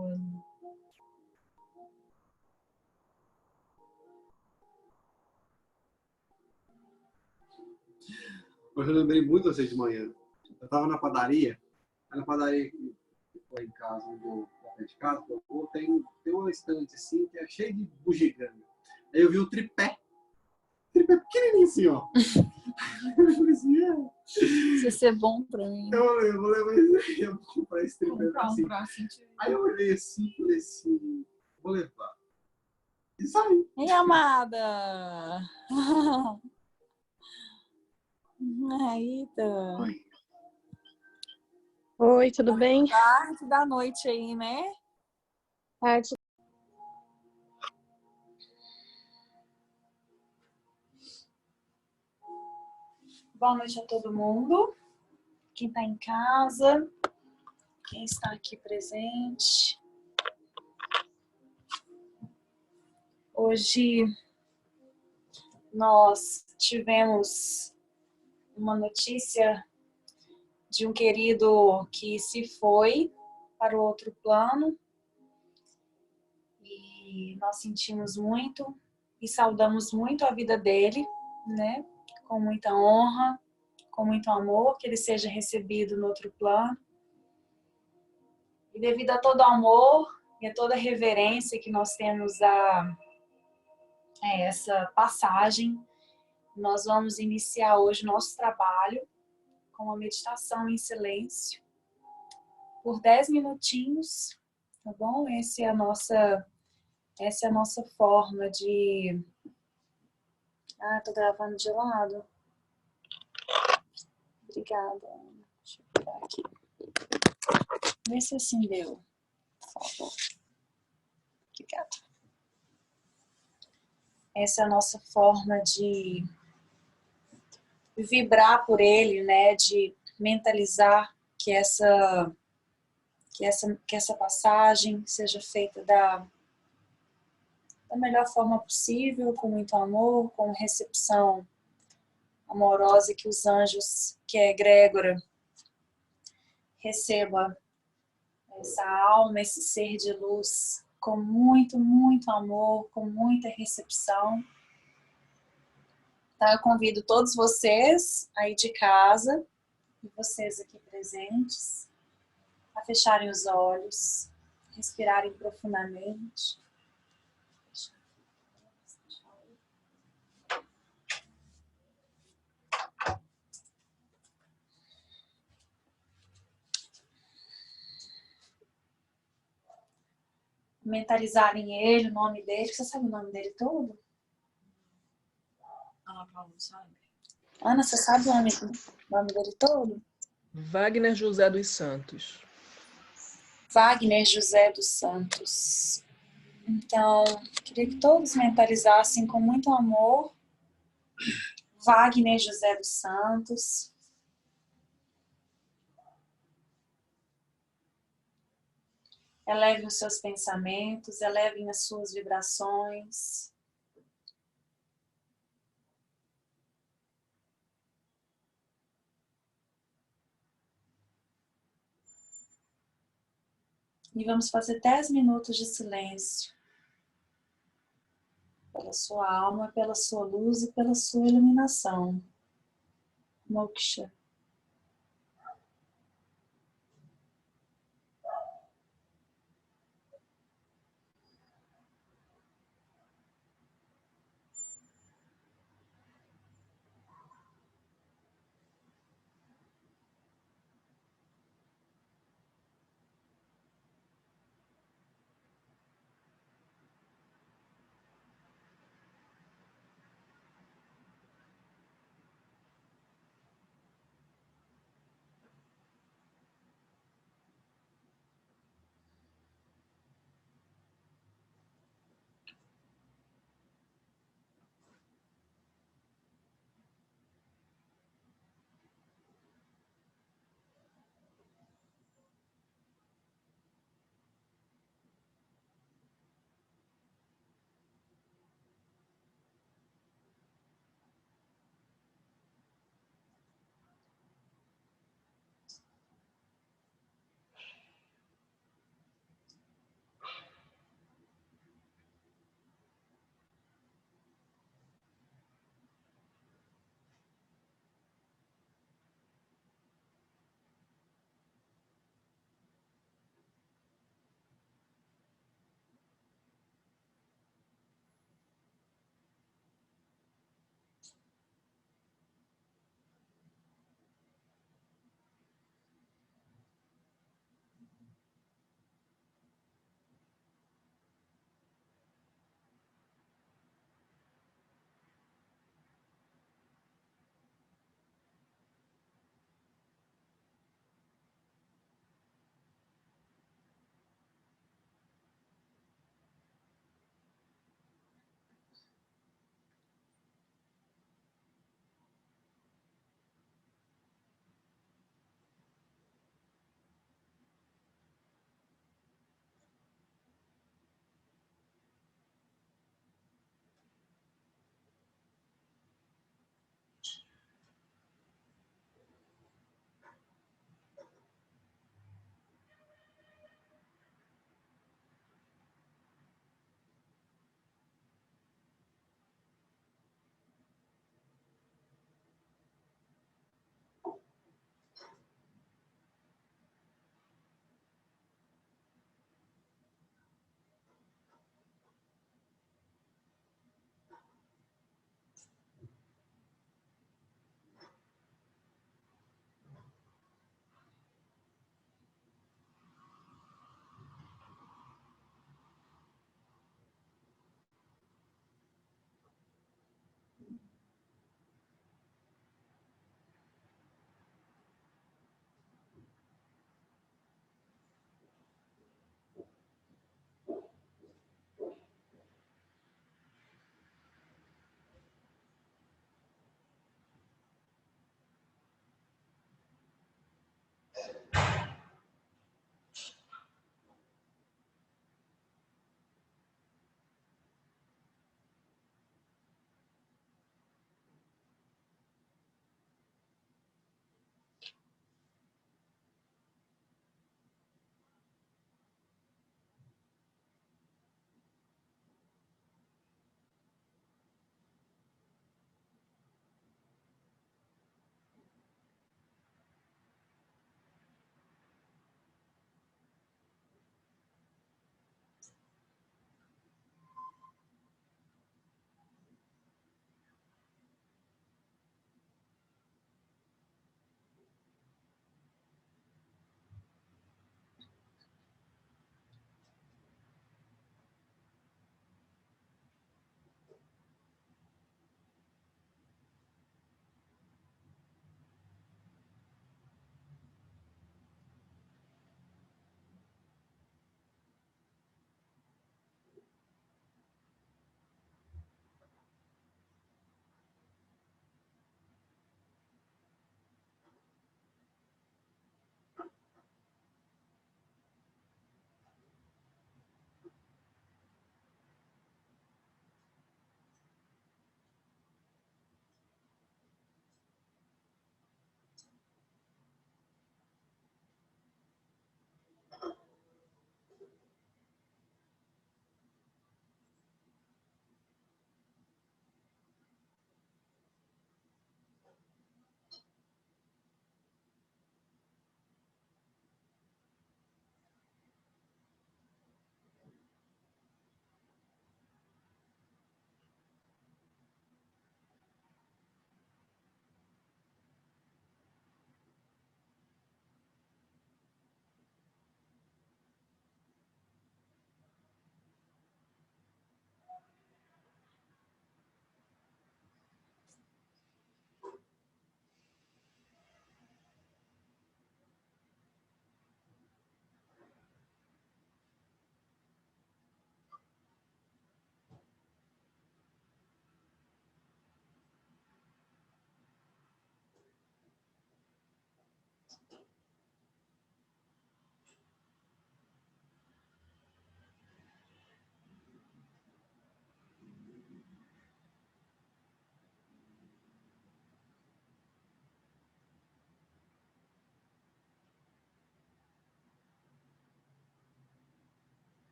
ano. Hoje eu lembrei muito de vocês de manhã. Eu estava na padaria, aí na padaria que foi em casa, na frente de casa, tem uma estante assim que é cheio de bugiganga. Aí eu vi o tripé pequenininho assim, ó. Eu falei assim, Isso ia ser bom pra mim. eu vou levar isso aí, eu vou comprar esse tripé assim. Bracinho. Aí eu olhei assim, falei assim, vou levar. E saí. Ei, amada! Aida! Oi, tudo bem? Tarde da noite aí, né? Tarde. Boa noite a todo mundo. Quem tá em casa, quem está aqui presente. Hoje nós tivemos uma notícia de um querido que se foi para o outro plano e nós sentimos muito e saudamos muito a vida dele, né? Com muita honra, com muito amor, que ele seja recebido no outro plano. E devido a todo o amor e a toda a reverência que nós temos a essa passagem, nós vamos iniciar hoje o nosso trabalho com uma meditação em silêncio por 10 minutinhos, tá bom? Essa é a nossa forma de... tô gravando de lado. Obrigada. Deixa eu pegar aqui. Vê se assim deu, por favor. Obrigada. Essa é a nossa forma de vibrar por ele, né? De mentalizar que essa passagem seja feita da melhor forma possível, com muito amor, com recepção amorosa, que os anjos, que a egrégora receba essa alma, esse ser de luz com muito, muito amor, com muita recepção. Então eu convido todos vocês aí de casa e vocês aqui presentes a fecharem os olhos, respirarem profundamente. Mentalizarem ele, o nome dele. Você sabe o nome dele todo? Paulo, sabe? Ana, você sabe o nome dele todo? Wagner José dos Santos. Wagner José dos Santos. Então, queria que todos mentalizassem com muito amor Wagner José dos Santos. Elevem os seus pensamentos, elevem as suas vibrações. E vamos fazer 10 minutos de silêncio. Pela sua alma, pela sua luz e pela sua iluminação. Moksha.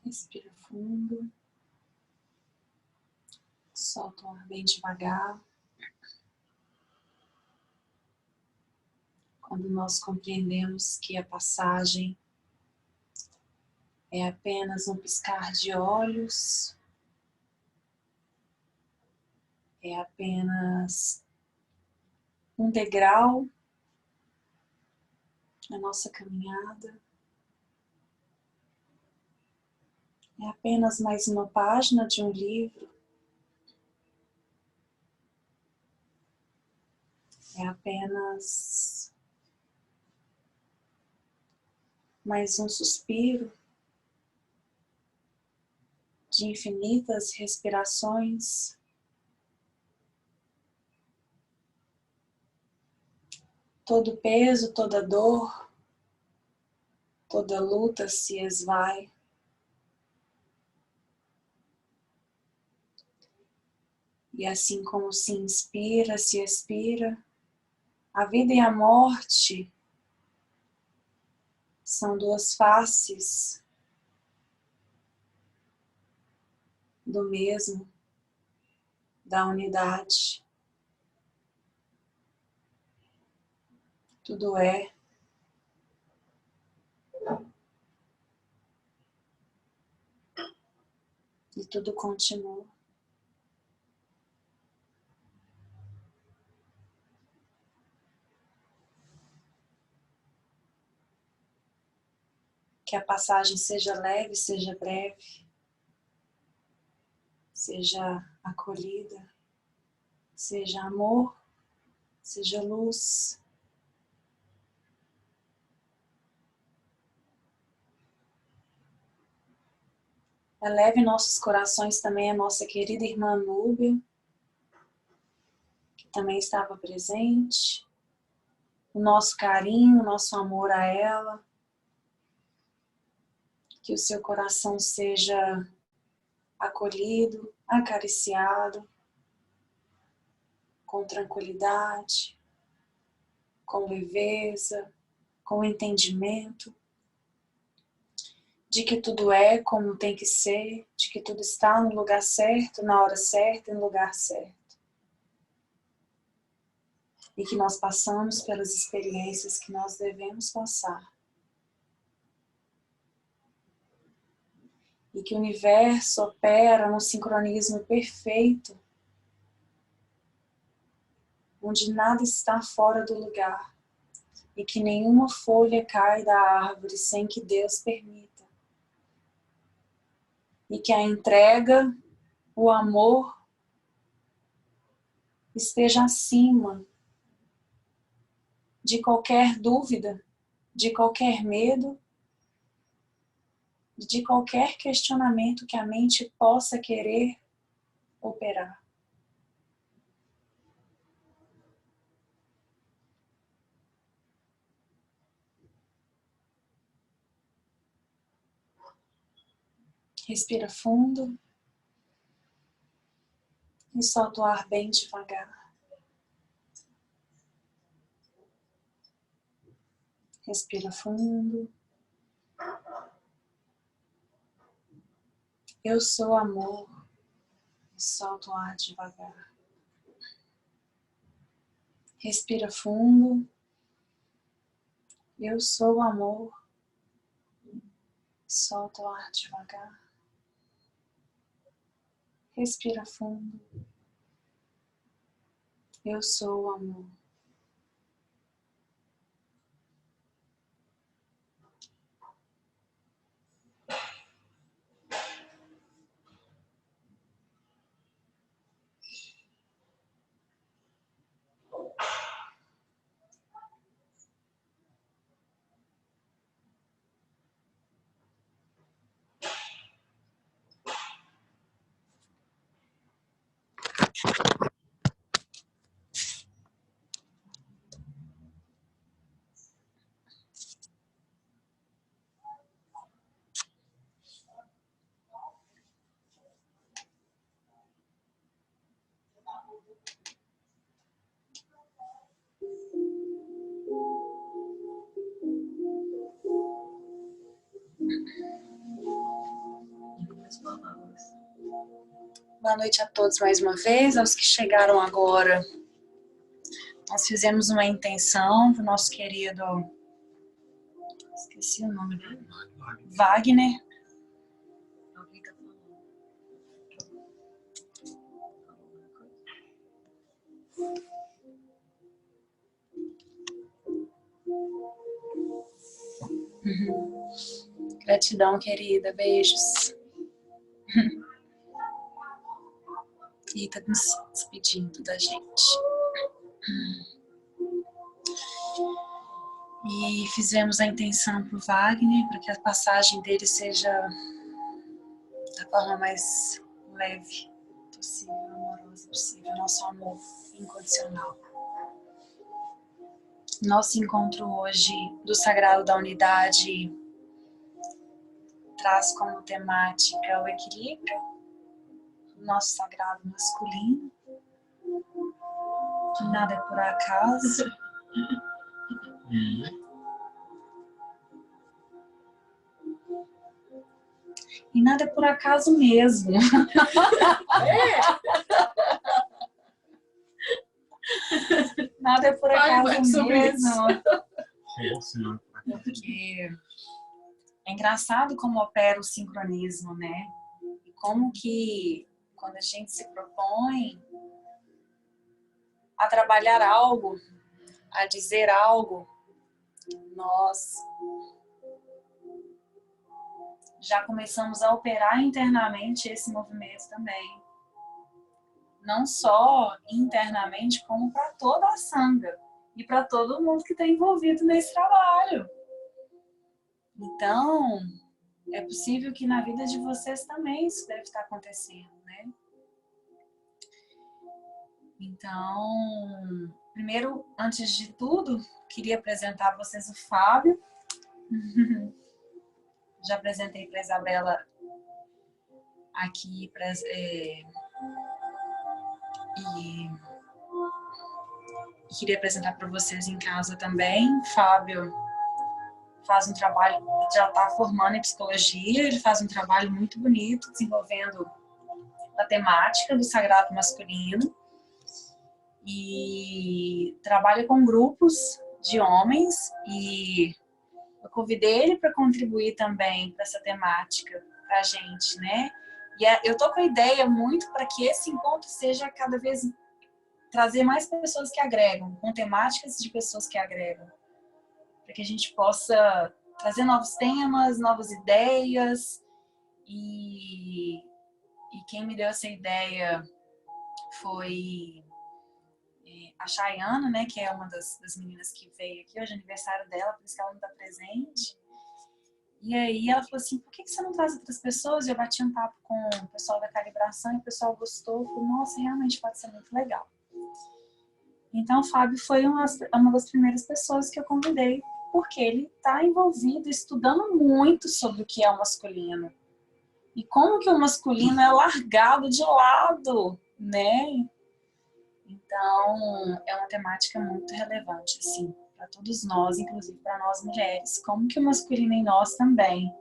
Respira fundo. Solta o ar bem devagar. Quando nós compreendemos que a passagem é apenas um piscar de olhos, é apenas um degrau na nossa caminhada, é apenas mais uma página de um livro, é apenas mais um suspiro de infinitas respirações. Todo peso, toda dor, toda luta se esvai. E assim como se inspira, se expira, a vida e a morte são duas faces do mesmo, da unidade. Tudo é. E tudo continua. Que a passagem seja leve, seja breve, seja acolhida, seja amor, seja luz. Eleve nossos corações também a nossa querida irmã Núbia, que também estava presente. O nosso carinho, o nosso amor a ela. Que o seu coração seja acolhido, acariciado, com tranquilidade, com leveza, com entendimento de que tudo é como tem que ser, de que tudo está no lugar certo, na hora certa e no lugar certo. E que nós passamos pelas experiências que nós devemos passar. E que o universo opera num sincronismo perfeito, onde nada está fora do lugar. E que nenhuma folha cai da árvore sem que Deus permita. E que a entrega, o amor, esteja acima de qualquer dúvida, de qualquer medo, de qualquer questionamento que a mente possa querer operar. Respira fundo e solta o ar bem devagar. Respira fundo. Eu sou amor. E solta o ar devagar. Respira fundo. Eu sou amor. Solta o ar devagar. Respira fundo. Eu sou amor. Boa noite a todos mais uma vez, aos que chegaram agora. Nós fizemos uma intenção para o nosso querido, esqueci o nome dele, Wagner. Gratidão, querida, beijos. E tá nos despedindo da gente. E fizemos a intenção pro Wagner, para que a passagem dele seja da forma mais leve possível, amorosa possível, nosso amor incondicional. Nosso encontro hoje do Sagrado da Unidade traz como temática o equilíbrio, o nosso sagrado masculino, que nada é por acaso. E nada é por acaso mesmo. Nada é por acaso mesmo. Porque é engraçado como opera o sincronismo, né? E como que quando a gente se propõe a trabalhar algo, a dizer algo, nós já começamos a operar internamente esse movimento também. Não só internamente, como para toda a Sangha e para todo mundo que está envolvido nesse trabalho. Então, é possível que na vida de vocês também isso deve estar acontecendo, né? Então, primeiro, antes de tudo, queria apresentar a vocês o Fábio. Já apresentei para a Isabela aqui, e queria apresentar para vocês em casa também. Fábio faz um trabalho, já está formando em psicologia, ele faz um trabalho muito bonito, desenvolvendo a temática do sagrado masculino e trabalha com grupos de homens, e eu convidei ele para contribuir também para essa temática para a gente, né? E eu tô com a ideia muito para que esse encontro seja cada vez trazer mais pessoas que agregam, com temáticas de pessoas que agregam, para que a gente possa trazer novos temas, novas ideias. E quem me deu essa ideia foi a Chayana, né, que é uma das meninas que veio aqui, hoje é aniversário dela, por isso que ela não está presente. E aí ela falou assim, por que você não traz outras pessoas? E eu bati um papo com o pessoal da calibração e o pessoal gostou. Falei, nossa, realmente pode ser muito legal. Então o Fábio foi uma das primeiras pessoas que eu convidei, porque ele está envolvido, estudando muito sobre o que é o masculino. E como que o masculino é largado de lado, né? Então, é uma temática muito relevante, assim, para todos nós, inclusive para nós mulheres. Como que o masculino em nós também,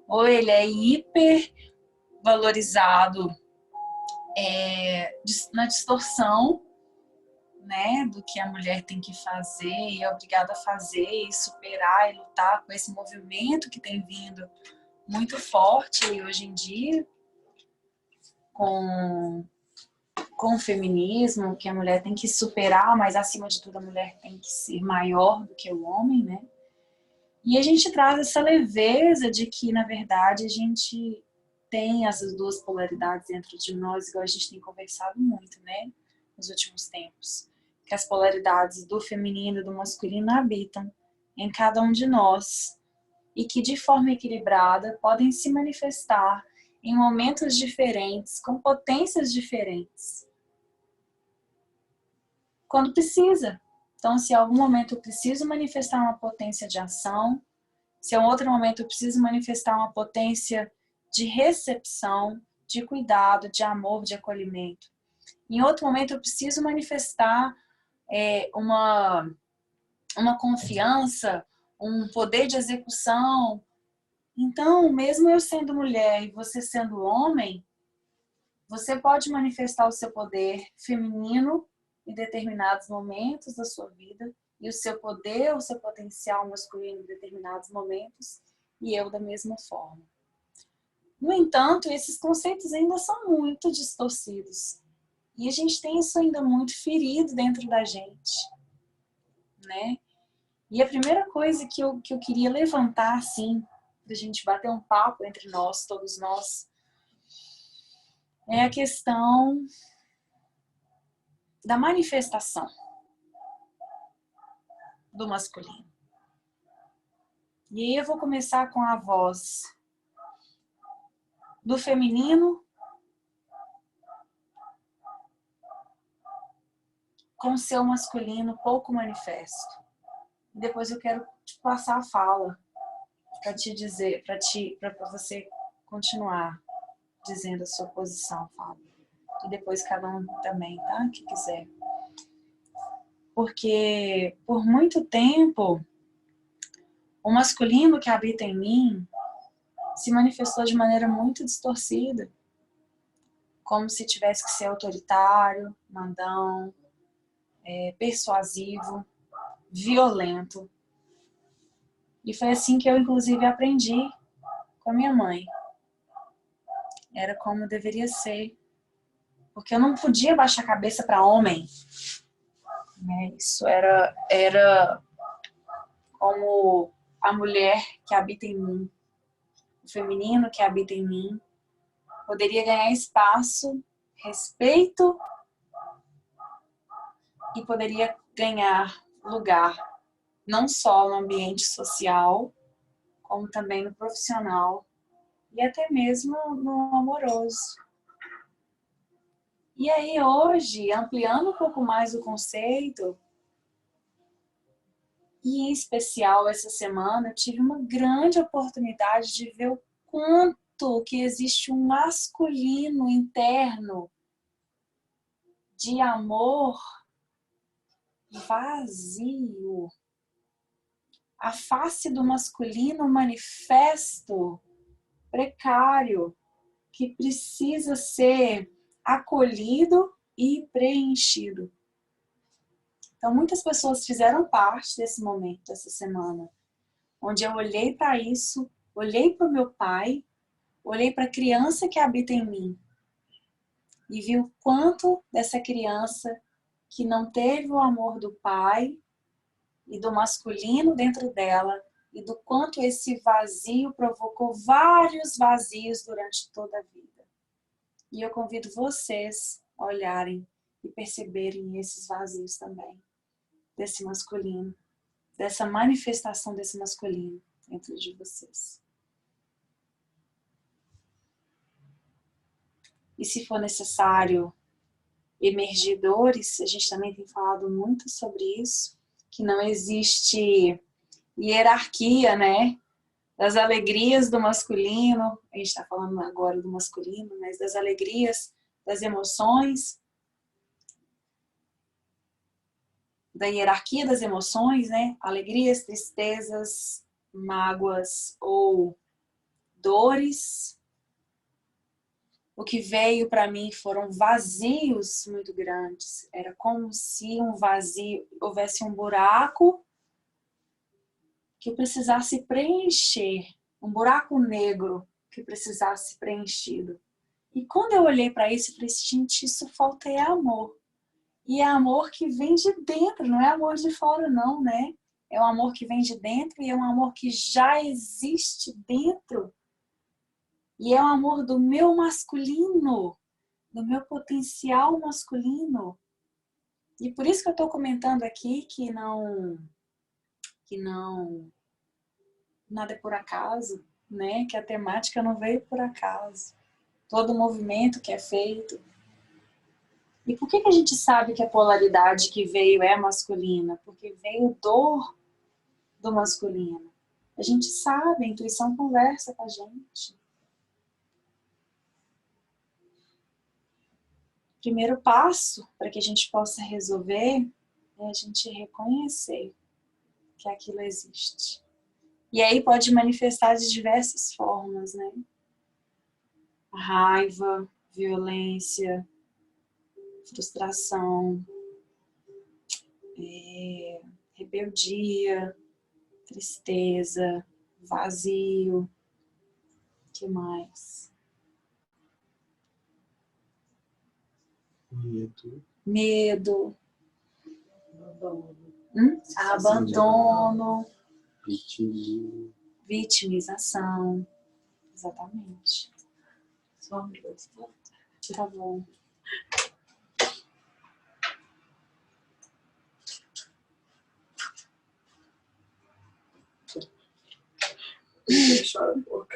ou ele é hiper valorizado na distorção, né, do que a mulher tem que fazer e é obrigada a fazer e superar e lutar com esse movimento que tem vindo muito forte hoje em dia com o feminismo, que a mulher tem que superar, mas acima de tudo a mulher tem que ser maior do que o homem, né? E a gente traz essa leveza de que, na verdade, a gente tem essas duas polaridades dentro de nós, igual a gente tem conversado muito, né? Nos últimos tempos. Que as polaridades do feminino e do masculino habitam em cada um de nós e que, de forma equilibrada, podem se manifestar em momentos diferentes, com potências diferentes. Quando precisa. Então, se em algum momento eu preciso manifestar uma potência de ação, se em outro momento eu preciso manifestar uma potência de recepção, de cuidado, de amor, de acolhimento. Em outro momento eu preciso manifestar uma confiança, um poder de execução. Então, mesmo eu sendo mulher e você sendo homem, Você pode manifestar o seu poder feminino em determinados momentos da sua vida e o seu poder, o seu potencial masculino em determinados momentos, e eu da mesma forma. No entanto, esses conceitos ainda são muito distorcidos. E a gente tem isso ainda muito ferido dentro da gente, né? E a primeira coisa que eu queria levantar, assim, da gente bater um papo entre nós, todos nós, é a questão da manifestação do masculino. E aí eu vou começar com a voz do feminino com o seu masculino pouco manifesto. Depois eu quero te passar a fala para te dizer, para você continuar dizendo a sua posição, Fábio. E depois cada um também, tá? Que quiser. Porque por muito tempo o masculino que habita em mim se manifestou de maneira muito distorcida, como se tivesse que ser autoritário, mandão, persuasivo, violento. E foi assim que eu, inclusive, aprendi com a minha mãe. Era como deveria ser. Porque eu não podia baixar a cabeça para homem. Isso era como a mulher que habita em mim, o feminino que habita em mim, poderia ganhar espaço, respeito e poderia ganhar lugar, não só no ambiente social, como também no profissional e até mesmo no amoroso. E aí hoje, ampliando um pouco mais o conceito, e em especial essa semana, eu tive uma grande oportunidade de ver o quanto que existe um masculino interno de amor vazio. A face do masculino manifesto, precário, que precisa ser acolhido e preenchido. Então, muitas pessoas fizeram parte desse momento, dessa semana, onde eu olhei para isso, olhei para o meu pai, olhei para a criança que habita em mim e vi o quanto dessa criança que não teve o amor do pai e do masculino dentro dela e do quanto esse vazio provocou vários vazios durante toda a vida. E eu convido vocês a olharem e perceberem esses vazios também, desse masculino, dessa manifestação desse masculino dentro de vocês. E se for necessário emergir dores, a gente também tem falado muito sobre isso, que não existe hierarquia, né? Das alegrias do masculino, a gente está falando agora do masculino, mas das alegrias, das emoções, da hierarquia das emoções, né? Alegrias, tristezas, mágoas ou dores. O que veio para mim foram vazios muito grandes. Era como se houvesse um buraco que eu precisasse preencher, um buraco negro que precisasse ser preenchido. E quando eu olhei para isso, eu falei, gente, isso falta é amor. E é amor que vem de dentro, não é amor de fora não, né? É um amor que vem de dentro e é um amor que já existe dentro. E é o amor do meu masculino, do meu potencial masculino. E por isso que eu estou comentando aqui que nada é por acaso, né? Que a temática não veio por acaso. Todo movimento que é feito. E por que a gente sabe que a polaridade que veio é masculina? Porque veio dor do masculino. A gente sabe, a intuição conversa com a gente. O primeiro passo para que a gente possa resolver é a gente reconhecer que aquilo existe. E aí pode manifestar de diversas formas, né? A raiva violência, frustração, rebeldia, tristeza, vazio. O que mais? Medo. Abandono. Vitimização. Exatamente. Tá bom. Chora um pouco.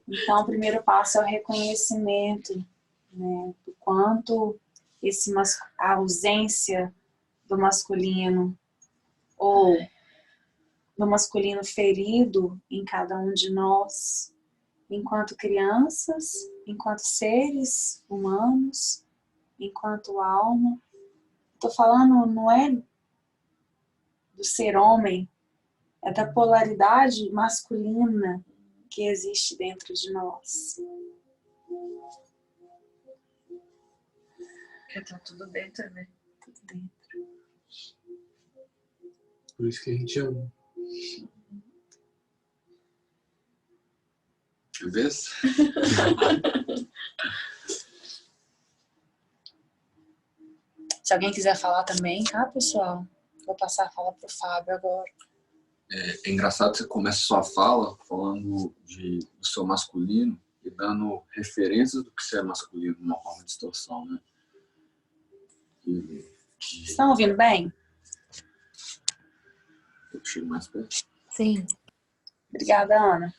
Então, o primeiro passo é o reconhecimento, né, do quanto a ausência do masculino ou do masculino ferido em cada um de nós, enquanto crianças, enquanto seres humanos, enquanto alma. Estou falando, não é do ser homem, é da polaridade masculina que existe dentro de nós. Que tá tudo dentro, né? Tudo dentro. Por isso que a gente ama. Vê? Se alguém quiser falar também, tá, pessoal? Vou passar a fala pro Fábio agora. É engraçado que você começa sua fala falando do seu masculino e dando referências do que você é masculino, uma forma de distorção, né? Estão ouvindo bem? Eu chego mais perto. Sim. Obrigada, Ana.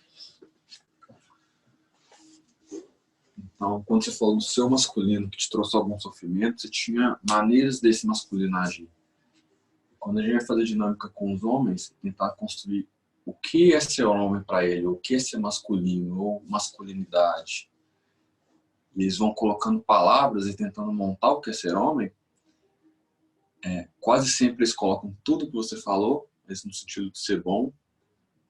Então, quando você falou do seu masculino que te trouxe algum sofrimento, você tinha maneiras desse masculino agir. Quando a gente vai fazer dinâmica com os homens, tentar construir o que é ser homem para ele, o que é ser masculino ou masculinidade. E eles vão colocando palavras e tentando montar o que é ser homem. Quase sempre eles colocam tudo que você falou, mas no sentido de ser bom,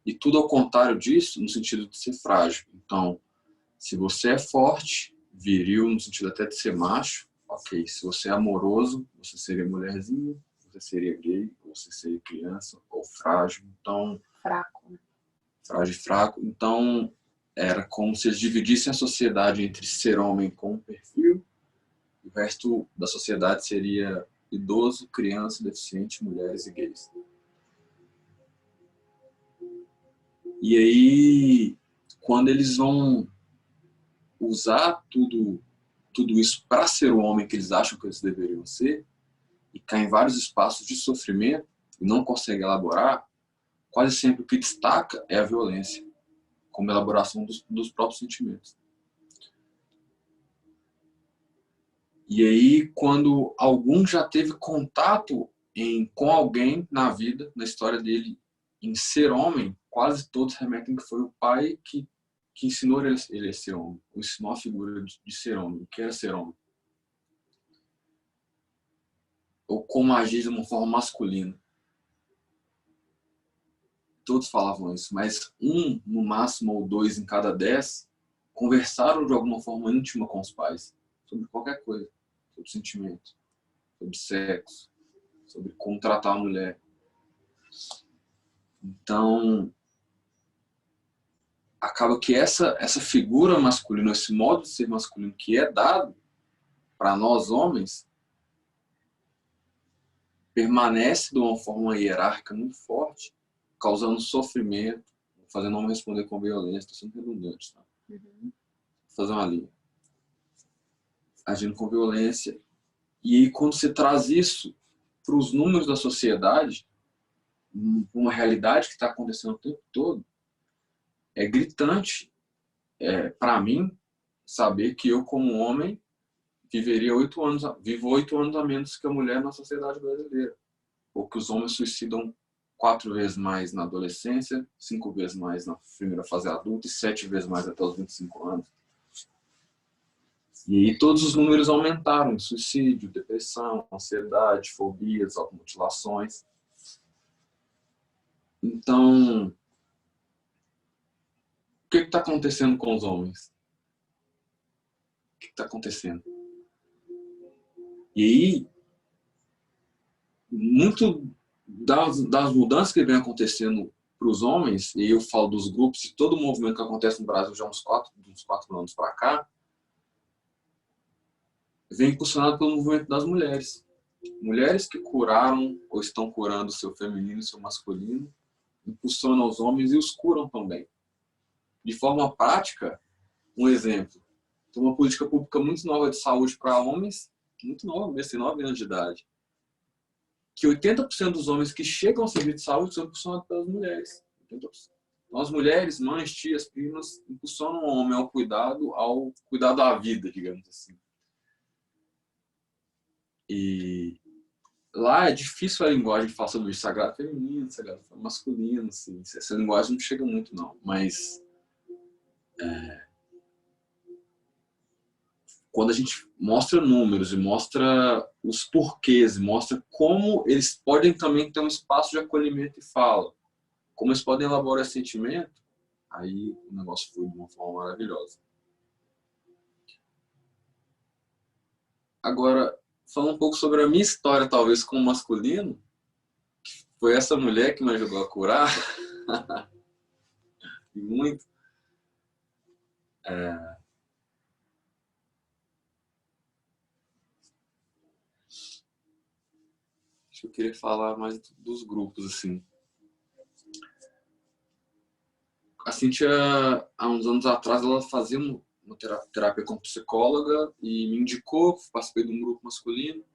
e tudo ao contrário disso, no sentido de ser frágil. Então, se você é forte, viril, no sentido até de ser macho, ok. Se você é amoroso, você seria mulherzinha, você seria gay, ou você seria criança, ou frágil. Então, Fraco. Frágil e fraco. Então, era como se eles dividissem a sociedade entre ser homem com um perfil, e o resto da sociedade seria idoso, criança, deficiente, mulheres e gays. E aí, quando eles vão usar tudo isso para ser o homem que eles acham que eles deveriam ser, e caem em vários espaços de sofrimento, e não conseguem elaborar, quase sempre o que destaca é a violência, como elaboração dos próprios sentimentos. E aí, quando algum já teve contato com alguém na vida, na história dele, em ser homem, quase todos remetem que foi o pai que ensinou ele a ser homem, ou ensinou a figura de ser homem, o que era ser homem. Ou como agir de uma forma masculina. Todos falavam isso, mas um, no máximo, ou 2 em cada 10, conversaram de alguma forma íntima com os pais, sobre qualquer coisa, sobre sentimento, sobre sexo, sobre como tratar a mulher. Então, acaba que essa figura masculina, esse modo de ser masculino que é dado para nós homens, permanece de uma forma hierárquica muito forte, causando sofrimento, fazendo homem responder com violência. Estou sendo redundante, tá? Vou fazer uma linha. Agindo com violência. E aí, quando você traz isso para os números da sociedade, uma realidade que está acontecendo o tempo todo, é gritante para mim saber que eu, como homem, vivo 8 anos a menos que a mulher na sociedade brasileira. Ou que os homens suicidam 4 vezes mais na adolescência, 5 vezes mais na primeira fase adulta e 7 vezes mais até os 25 anos. E aí todos os números aumentaram: suicídio, depressão, ansiedade, fobias, automutilações. Então, o que está acontecendo com os homens? que está acontecendo? E aí, muito das mudanças que vem acontecendo para os homens, e eu falo dos grupos e todo o movimento que acontece no Brasil já há uns 4 anos para cá, vem impulsionado pelo movimento das mulheres. Mulheres que curaram ou estão curando o seu feminino e seu masculino, impulsionam os homens e os curam também. De forma prática, um exemplo, tem uma política pública muito nova de saúde para homens, muito nova, mesmo, tem 9 anos de idade, que 80% dos homens que chegam ao serviço de saúde são impulsionados pelas mulheres. 80%. Então, as mulheres, mães, tias, primas, impulsionam o homem ao cuidado da vida, digamos assim. E lá é difícil a linguagem falar sobre isso, sagrado feminino, sagrado masculino, assim. Essa linguagem não chega muito, não. Mas quando a gente mostra números e mostra os porquês, e mostra como eles podem também ter um espaço de acolhimento e fala, como eles podem elaborar esse sentimento, aí o negócio foi de uma forma maravilhosa. Agora, falando um pouco sobre a minha história, talvez, com o masculino, foi essa mulher que me ajudou a curar, e muito. Eu queria falar mais dos grupos, assim. A Cíntia, há uns anos atrás, ela fazia uma terapia com psicóloga e me indicou, participei de um grupo masculino,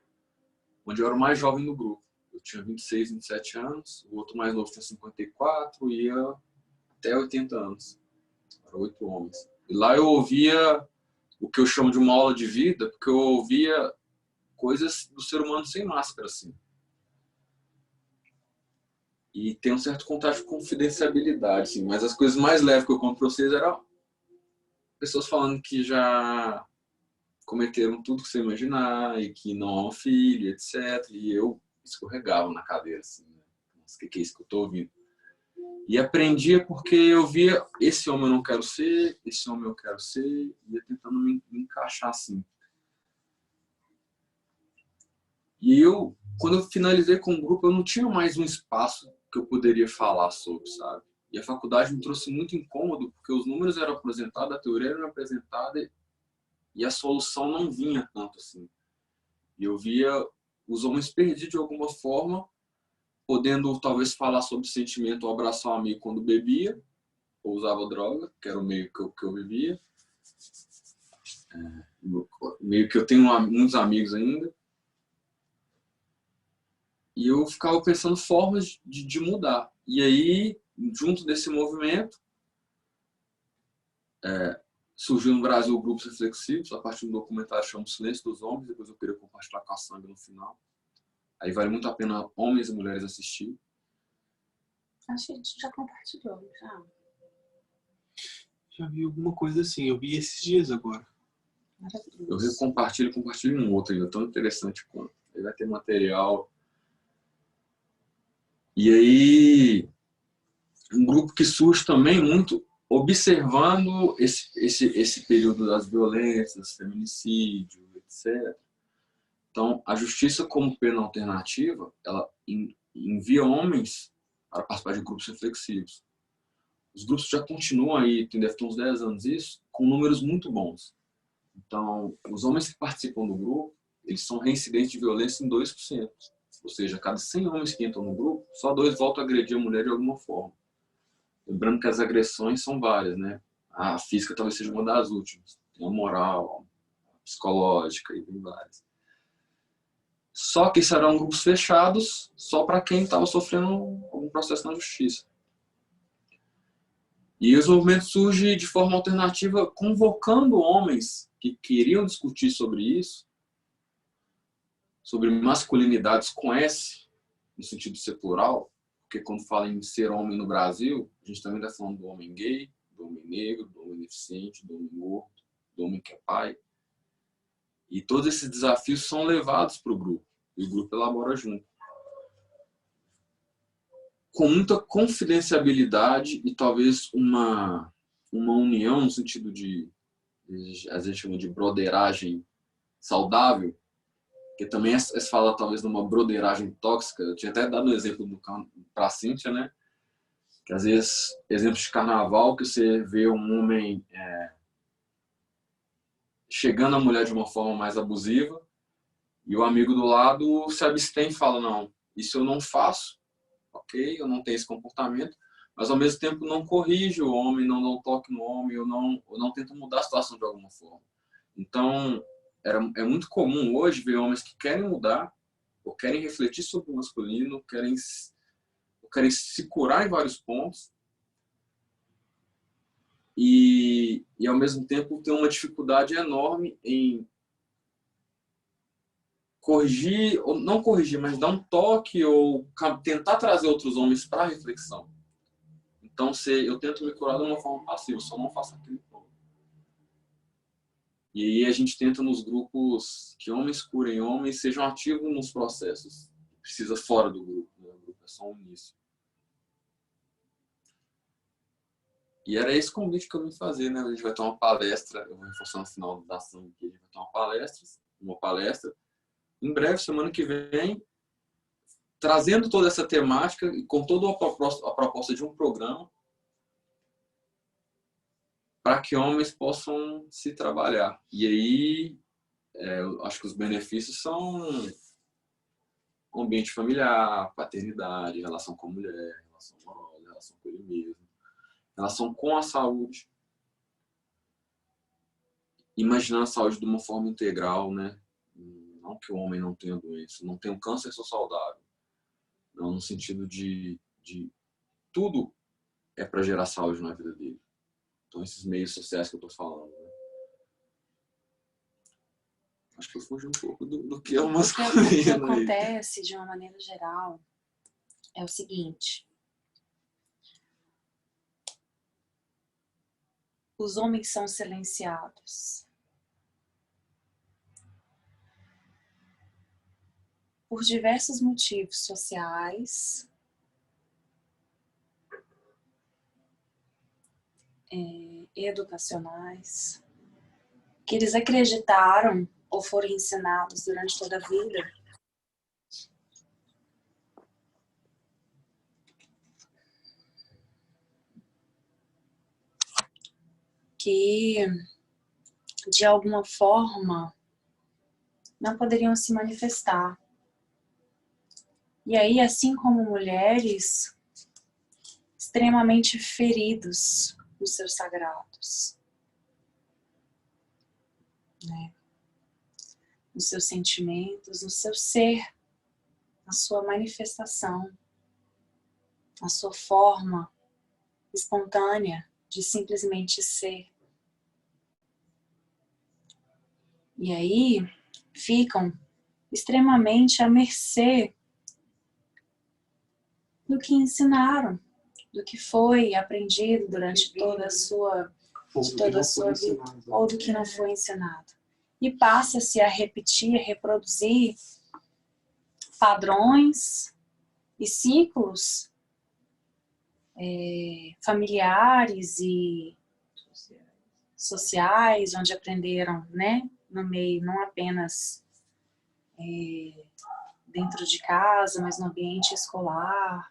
onde eu era o mais jovem do grupo. Eu tinha 26, 27 anos, o outro mais novo tinha 54 e ia até 80 anos. Eram 8 homens. E lá eu ouvia o que eu chamo de uma aula de vida, porque eu ouvia coisas do ser humano sem máscara, assim. E tem um certo contato de confidencialidade, assim. Mas as coisas mais leves que eu conto para vocês eram pessoas falando que já cometeram tudo que você imaginar e que não há um filho, etc. E eu escorregava na cadeira, assim, né? Nossa, o que é isso que eu estou ouvindo? E aprendia porque eu via esse homem eu não quero ser, esse homem eu quero ser, e ia tentando me encaixar assim. E eu, quando eu finalizei com o grupo, eu não tinha mais um espaço que eu poderia falar sobre, sabe? E a faculdade me trouxe muito incômodo, porque os números eram apresentados, a teoria era apresentada e a solução não vinha tanto assim. E eu via os homens perdidos de alguma forma, podendo talvez falar sobre sentimento ou abraçar um amigo quando bebia ou usava droga, que era o meio que eu vivia. Meio que eu tenho muitos amigos ainda. E eu ficava pensando formas de mudar. E aí, junto desse movimento, surgiu no Brasil o Grupos Reflexivos, a partir do documentário chamado Silêncio dos Homens, depois eu queria compartilhar com a Sandra no final. Aí vale muito a pena homens e mulheres assistir. Acho que a gente já compartilhou, já. Já vi alguma coisa assim, eu vi esses dias agora. Eu compartilho um outro ainda, tão interessante quanto. Aí vai ter material. E aí, um grupo que surge também muito observando esse período das violências, feminicídio, etc. Então, a justiça como pena alternativa, ela envia homens para participar de grupos reflexivos. Os grupos já continuam aí, deve ter uns 10 anos isso, com números muito bons. Então, os homens que participam do grupo, eles são reincidentes de violência em 2%. Ou seja, a cada 100 homens que entram no grupo, só 2 voltam a agredir a mulher de alguma forma. Lembrando que as agressões são várias, né? A física talvez seja uma das últimas. Tem a moral, a psicológica e tem várias. Só que serão grupos fechados só para quem estava sofrendo algum processo na justiça. E os movimentos surgem de forma alternativa, convocando homens que queriam discutir sobre isso, sobre masculinidades com S, no sentido de ser plural, porque quando fala em ser homem no Brasil, a gente também está falando do homem gay, do homem negro, do homem deficiente, do homem gordo, do homem que é pai. E todos esses desafios são levados para o grupo, e o grupo elabora junto. Com muita confidencialidade e talvez uma união no sentido de às vezes chamam de broderagem saudável, que também se fala talvez de uma broderagem tóxica. Eu tinha até dado um exemplo para a Cíntia, né? Que às vezes, exemplos de carnaval, que você vê um homem chegando à mulher de uma forma mais abusiva e o amigo do lado se abstém e fala, não, isso eu não faço, ok, eu não tenho esse comportamento, mas ao mesmo tempo não corrige o homem, não dá um toque no homem, eu não tento mudar a situação de alguma forma. Então, é muito comum hoje ver homens que querem mudar, ou querem refletir sobre o masculino, querem se curar em vários pontos, e ao mesmo tempo tem uma dificuldade enorme em corrigir, ou não corrigir, mas dar um toque ou tentar trazer outros homens para a reflexão. Então, eu tento me curar de uma forma passiva, só não faço aquilo todo. E aí a gente tenta nos grupos que homens curem homens, sejam ativos nos processos. Precisa fora do grupo, né? O grupo é só um início. E era esse convite que eu vim fazer, né? A gente vai ter uma palestra, eu vou reforçar no final da ação aqui, a gente vai ter uma palestra, em breve, semana que vem, trazendo toda essa temática e com toda a proposta de um programa para que homens possam se trabalhar. E aí, eu acho que os benefícios são ambiente familiar, paternidade, relação com a mulher, relação amorosa, relação com ele mesmo, relação com a saúde. Imaginando a saúde de uma forma integral, né? Não que o homem não tenha doença, não tenha um câncer, sou saudável. Não, no sentido de tudo é para gerar saúde na vida dele. Então, esses meios sociais que eu estou falando. Né? Acho que eu fugi um pouco do que é o masculino. O que acontece, de uma maneira geral, é o seguinte. Os homens são silenciados. Por diversos motivos sociais, educacionais, que eles acreditaram ou foram ensinados durante toda a vida que, de alguma forma, não poderiam se manifestar. E aí, assim como mulheres, extremamente feridos nos seus sagrados, né? Nos seus sentimentos, no seu ser, na sua manifestação, na sua forma espontânea de simplesmente ser. E aí ficam extremamente à mercê do que ensinaram, do que foi aprendido durante toda a sua vida, ou do que não foi ensinado. E passa-se a repetir, a reproduzir padrões e ciclos familiares e sociais, onde aprenderam, né, no meio, não apenas dentro de casa, mas no ambiente escolar.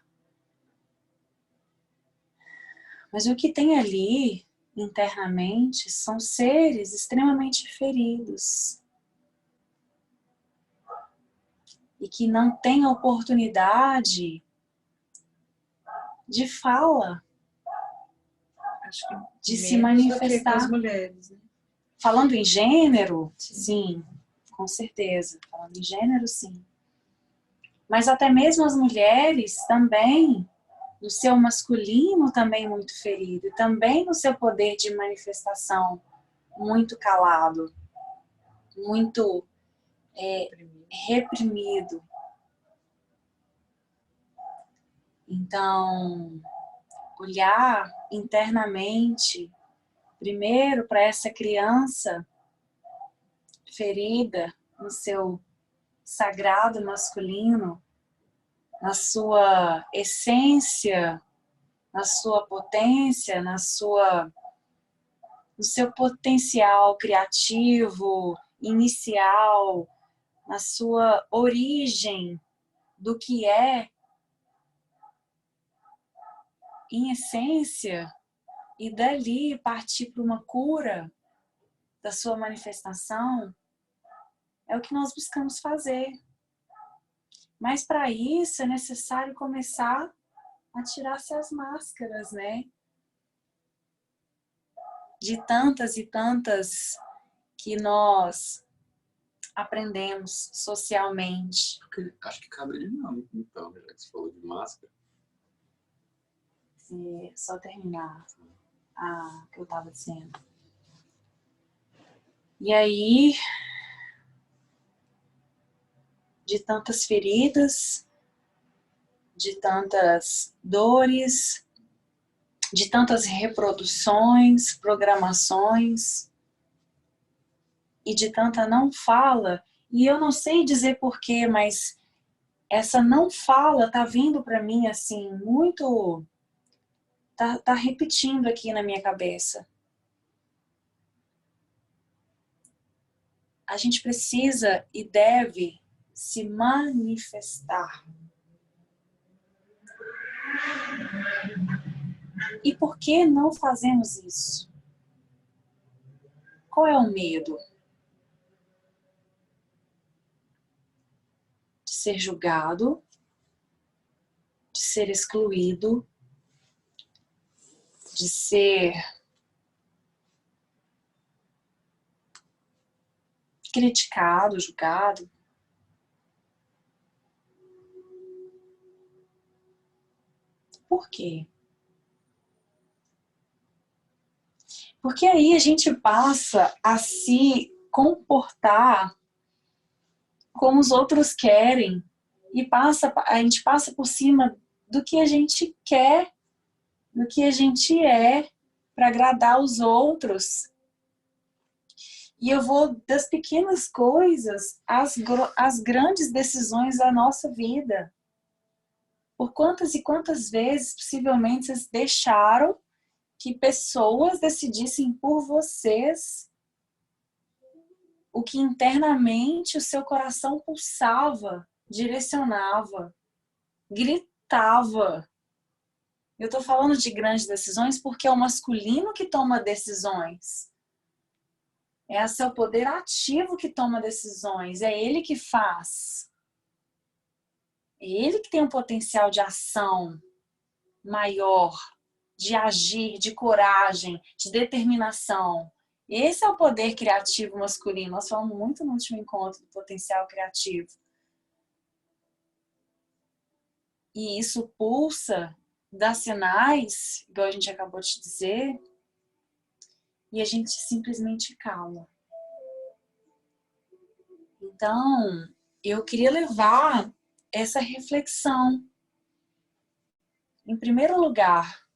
Mas o que tem ali, internamente, são seres extremamente feridos. E que não têm a oportunidade de fala, de se manifestar. As mulheres, né? Falando em gênero, sim, com certeza. Falando em gênero, sim. Mas até mesmo as mulheres também, no seu masculino também muito ferido, e também no seu poder de manifestação muito calado, muito reprimido. Então, olhar internamente, primeiro para essa criança ferida no seu sagrado masculino, na sua essência, na sua potência, no seu potencial criativo, inicial, na sua origem do que é, em essência, e dali partir para uma cura da sua manifestação, é o que nós buscamos fazer. Mas para isso é necessário começar a tirar-se as máscaras, né? De tantas e tantas que nós aprendemos socialmente. Acho que cabe dinâmica, então, já que você falou de máscara. Só terminar o que eu estava dizendo. E aí, de tantas feridas, de tantas dores, de tantas reproduções, programações e de tanta não fala, e eu não sei dizer porquê, mas essa não fala tá vindo para mim assim, muito, tá repetindo aqui na minha cabeça. A gente precisa e deve se manifestar. E por que não fazemos isso? Qual é o medo? De ser julgado, de ser excluído, de ser criticado, julgado. Por quê? Porque aí a gente passa a se comportar como os outros querem e a gente passa por cima do que a gente quer, do que a gente é, para agradar os outros. E eu vou das pequenas coisas às grandes decisões da nossa vida. Por quantas e quantas vezes, possivelmente, vocês deixaram que pessoas decidissem por vocês o que internamente o seu coração pulsava, direcionava, gritava. Eu estou falando de grandes decisões porque é o masculino que toma decisões. É o seu poder ativo que toma decisões. É ele que faz. É ele que tem um potencial de ação maior, de agir, de coragem, de determinação. Esse é o poder criativo masculino. Nós falamos muito no último encontro do potencial criativo. E isso pulsa, dá sinais, igual a gente acabou de dizer, e a gente simplesmente cala. Então, eu queria levar essa reflexão, em primeiro lugar,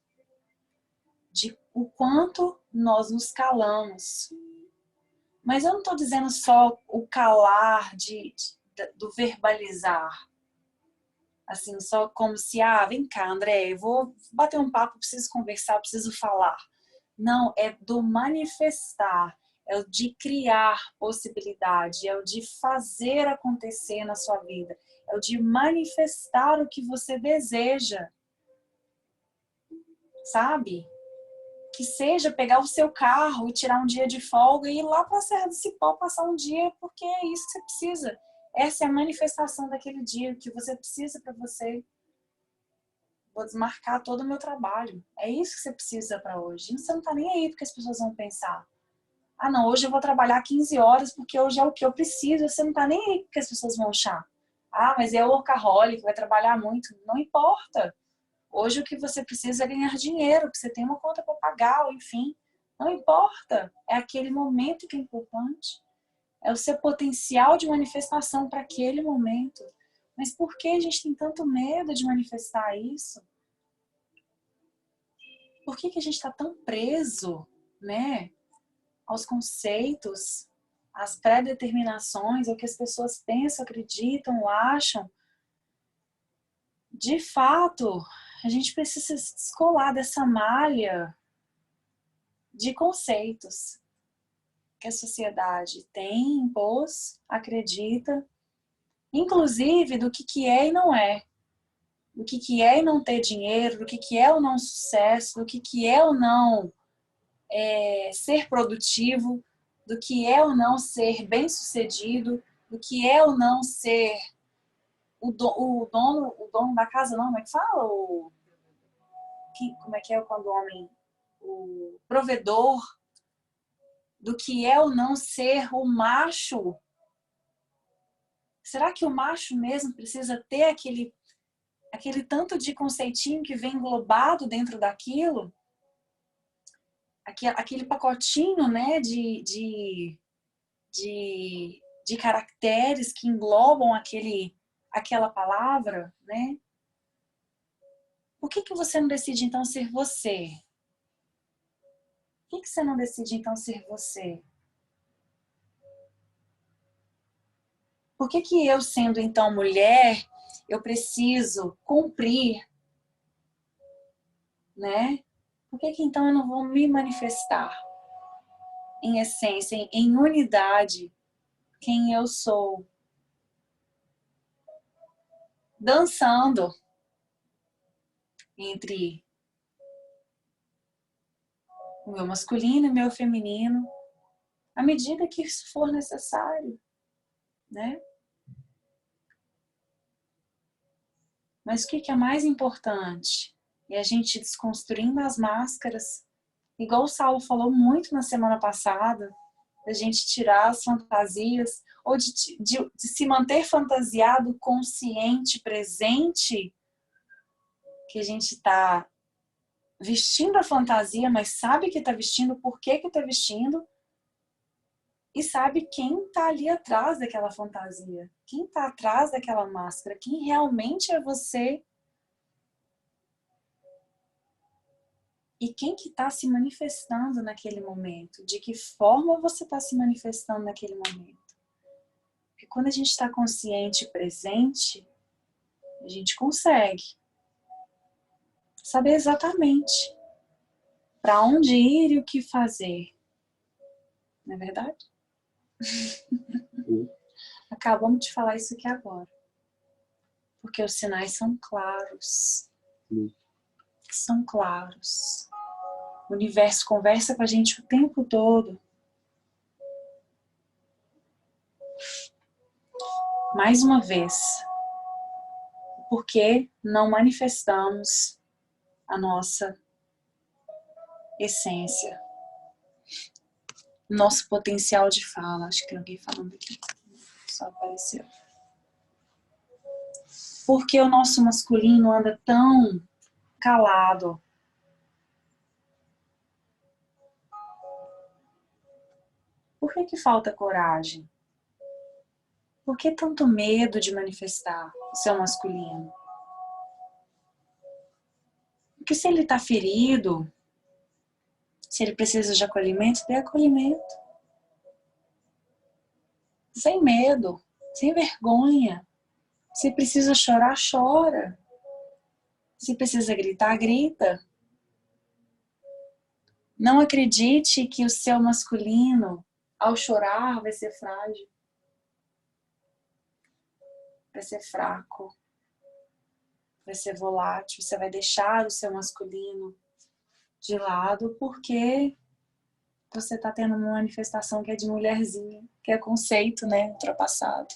de o quanto nós nos calamos. Mas eu não estou dizendo só o calar do verbalizar. Assim, só como se, vem cá, André, eu vou bater um papo, preciso conversar, preciso falar. Não, é do manifestar, é o de criar possibilidade, é o de fazer acontecer na sua vida, é o de manifestar o que você deseja. Sabe? Que seja pegar o seu carro e tirar um dia de folga e ir lá para a Serra do Cipó passar um dia, porque é isso que você precisa. Essa é a manifestação daquele dia que você precisa para você. Vou desmarcar todo o meu trabalho. É isso que você precisa para hoje. Você não está nem aí porque as pessoas vão pensar. Não, hoje eu vou trabalhar 15 horas porque hoje é o que eu preciso. Você não está nem aí porque as pessoas vão achar. Mas é workaholic, vai trabalhar muito. Não importa. Hoje o que você precisa é ganhar dinheiro, porque você tem uma conta para pagar, enfim. Não importa. É aquele momento que é importante. É o seu potencial de manifestação para aquele momento. Mas por que a gente tem tanto medo de manifestar isso? Por que a gente está tão preso, né, aos conceitos, às pré-determinações, ao que as pessoas pensam, acreditam, acham? De fato, a gente precisa se descolar dessa malha de conceitos que a sociedade tem, impôs, acredita, inclusive do que é e não é. Do que é e não ter dinheiro, do que é ou não sucesso, do que é ou não ser produtivo, do que é ou não ser bem-sucedido, do que é ou não ser o dono da casa, não, como é que fala? Como é que é quando o homem, o provedor, do que é ou não ser o macho. Será que o macho mesmo precisa ter aquele tanto de conceitinho que vem englobado dentro daquilo? Aquele pacotinho, né, de caracteres que englobam aquela palavra, né? Por que você não decide então ser você? Por que você não decide então ser você? Por que eu, sendo então mulher, eu preciso cumprir, né? Por que então eu não vou me manifestar em essência, em unidade, quem eu sou? Dançando entre o meu masculino e o meu feminino, à medida que isso for necessário, né? Mas o que é mais importante? É a gente desconstruindo as máscaras, igual o Saulo falou muito na semana passada, da gente tirar as fantasias, ou de se manter fantasiado, consciente, presente, que a gente está vestindo a fantasia, mas sabe que está vestindo, por que está vestindo, e sabe quem está ali atrás daquela fantasia, quem está atrás daquela máscara, quem realmente é você e quem que está se manifestando naquele momento, de que forma você está se manifestando naquele momento. Porque quando a gente está consciente e presente, a gente consegue saber exatamente para onde ir e o que fazer. Não é verdade? Acabamos de falar isso aqui agora. Porque os sinais são claros. São claros. O universo conversa com a gente o tempo todo. Mais uma vez, por que não manifestamos a nossa essência? Nosso potencial de fala. Acho que tem alguém falando aqui. Só apareceu. Por que o nosso masculino anda tão calado? Por que falta coragem? Por que tanto medo de manifestar o seu masculino? Porque se ele está ferido, se ele precisa de acolhimento, dê acolhimento. Sem medo, sem vergonha. Se precisa chorar, chora. Se precisa gritar, grita. Não acredite que o seu masculino, ao chorar, vai ser frágil. Vai ser fraco. Vai ser volátil. Você vai deixar o seu masculino de lado porque você está tendo uma manifestação que é de mulherzinha, que é conceito, né, ultrapassado.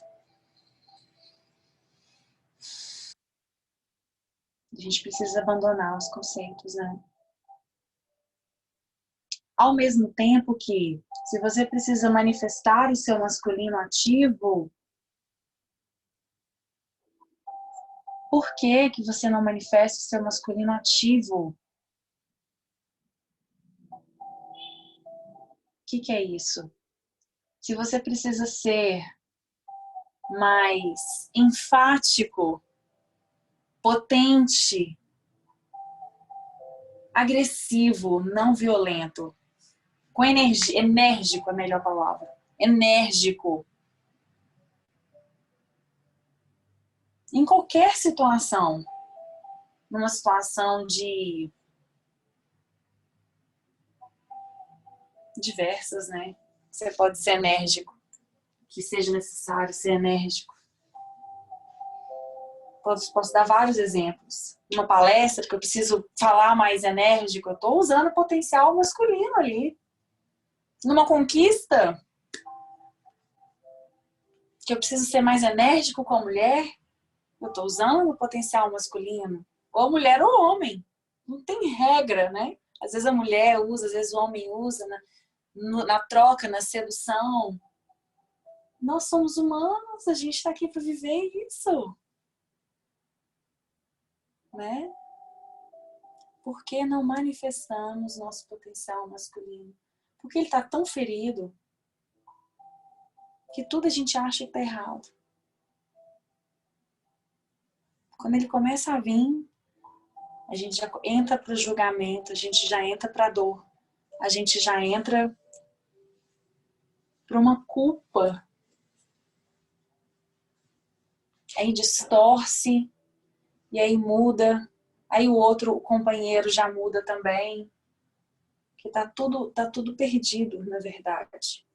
A gente precisa abandonar os conceitos, né? Ao mesmo tempo que, se você precisa manifestar o seu masculino ativo, por que você não manifesta o seu masculino ativo? O que é isso? Se você precisa ser mais enfático, potente, agressivo, não violento, com energia, enérgico é a melhor palavra, enérgico. Em qualquer situação, numa situação de diversas, né? Você pode ser enérgico, que seja necessário ser enérgico. Posso dar vários exemplos. Uma palestra que eu preciso falar mais enérgico, eu estou usando o potencial masculino ali. Numa conquista, que eu preciso ser mais enérgico com a mulher, eu estou usando o potencial masculino. Ou mulher ou homem. Não tem regra, né? Às vezes a mulher usa, às vezes o homem usa na troca, na sedução. Nós somos humanos, a gente está aqui para viver isso. Né? Por que não manifestamos nosso potencial masculino? Porque ele está tão ferido que tudo a gente acha que está errado. Quando ele começa a vir, a gente já entra para o julgamento, a gente já entra para a dor, a gente já entra para uma culpa. Aí distorce, e aí muda, aí o outro companheiro já muda também. Que tá tudo perdido, na verdade.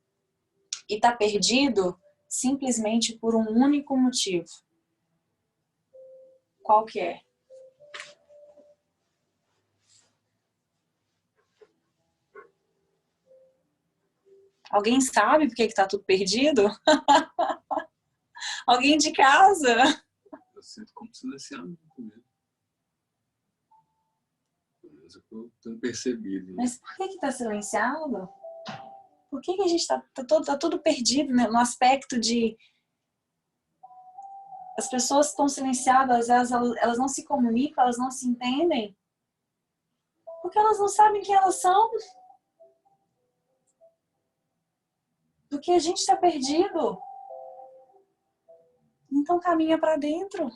E tá perdido simplesmente por um único motivo. Qual que é? Alguém sabe por que tá tudo perdido? Alguém de casa? Eu sinto como silenciamento mesmo. Mas eu tenho percebido. Né? Mas por que tá silenciado? Por que a gente tá tudo perdido, né? No aspecto de... As pessoas estão silenciadas, elas não se comunicam, elas não se entendem. Porque elas não sabem quem elas são. Porque a gente está perdido. Então caminha para dentro.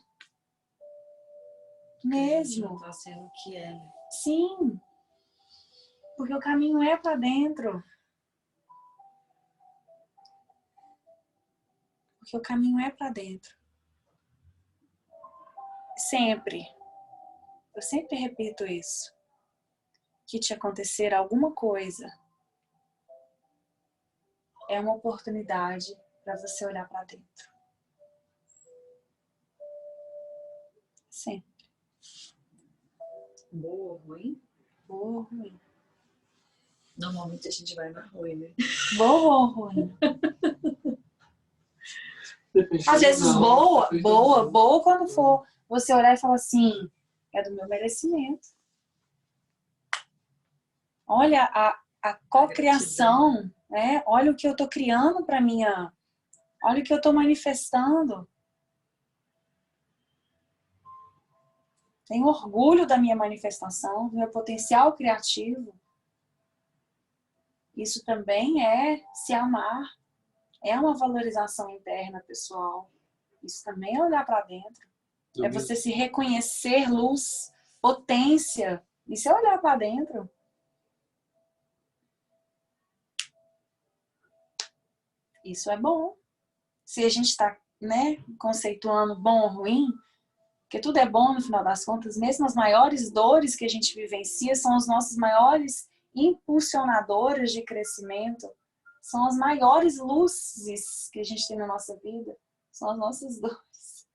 Mesmo. Não está sendo o que é. Sim. Porque o caminho é para dentro. Porque o caminho é para dentro. Sempre. Eu sempre repito isso. Que te acontecer alguma coisa é uma oportunidade para você olhar para dentro. Sempre. Boa ou ruim? Boa ou ruim? Normalmente a gente vai na ruim, né? Boa ou ruim? Às vezes boa quando for você olhar e falar assim, é do meu merecimento. Olha a cocriação, né? Olha o que eu tô criando para minha... Olha o que eu tô manifestando. Tenho orgulho da minha manifestação, do meu potencial criativo. Isso também é se amar. É uma valorização interna, pessoal. Isso também é olhar para dentro. É você se reconhecer luz, potência. Isso é olhar para dentro. Isso é bom. Se a gente está, né, conceituando bom ou ruim, porque tudo é bom no final das contas, mesmo as maiores dores que a gente vivencia são as nossas maiores impulsionadoras de crescimento, são as maiores luzes que a gente tem na nossa vida, são as nossas dores.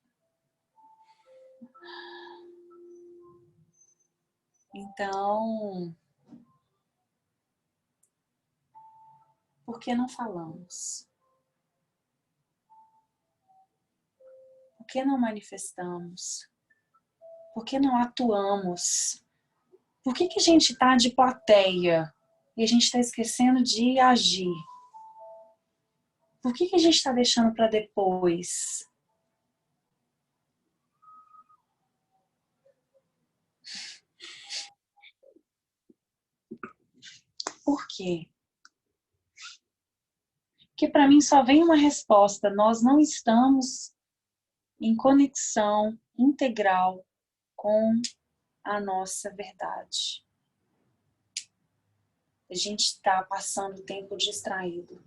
Então, por que não falamos? Por que não manifestamos? Por que não atuamos? Por que a gente está de plateia e a gente está esquecendo de agir? Por que a gente está deixando para depois? Por quê? Porque para mim só vem uma resposta. Nós não estamos em conexão integral com a nossa verdade. A gente está passando o tempo distraído.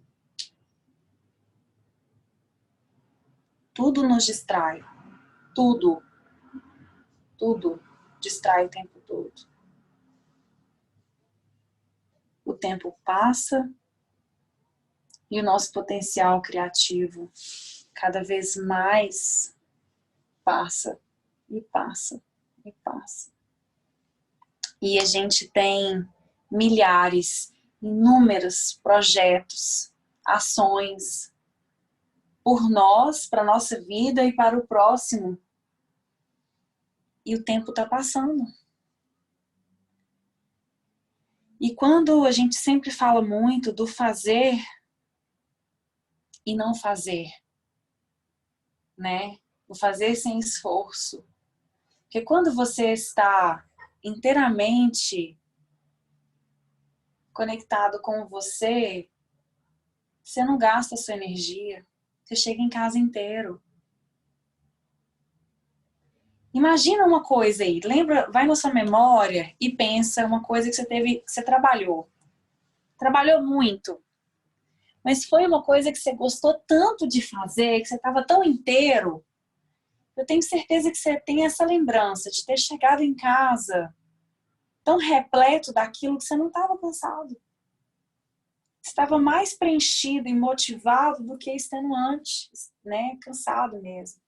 Tudo nos distrai. Tudo. Tudo distrai o tempo todo. O tempo passa e o nosso potencial criativo cada vez mais passa e passa e passa. E a gente tem milhares, inúmeros projetos, ações por nós, para a nossa vida e para o próximo. E o tempo está passando. E quando a gente sempre fala muito do fazer e não fazer, né? O fazer sem esforço. Porque quando você está inteiramente conectado com você, você não gasta a sua energia. Você chega em casa inteiro. Imagina uma coisa aí, lembra, vai na sua memória e pensa uma coisa que você trabalhou muito, mas foi uma coisa que você gostou tanto de fazer, que você estava tão inteiro. Eu tenho certeza que você tem essa lembrança de ter chegado em casa tão repleto daquilo que você não estava cansado. Você estava mais preenchido e motivado do que estando antes, né? Cansado mesmo.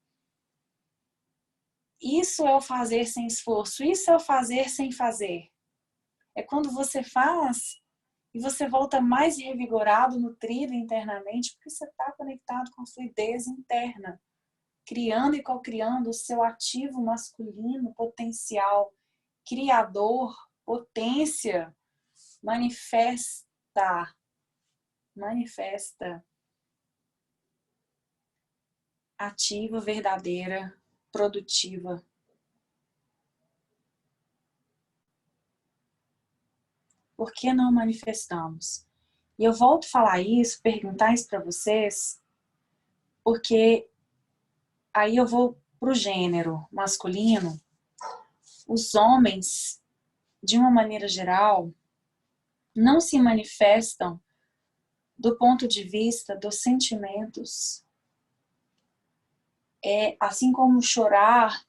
Isso é o fazer sem esforço, isso é o fazer sem fazer. É quando você faz e você volta mais revigorado, nutrido internamente, porque você está conectado com a fluidez interna, criando e co-criando o seu ativo masculino, potencial, criador, potência, manifesta, ativa, verdadeira, produtiva. Por que não manifestamos? E eu volto a falar isso, perguntar isso para vocês, porque aí eu vou para o gênero masculino. Os homens, de uma maneira geral, não se manifestam do ponto de vista dos sentimentos. É assim como chorar,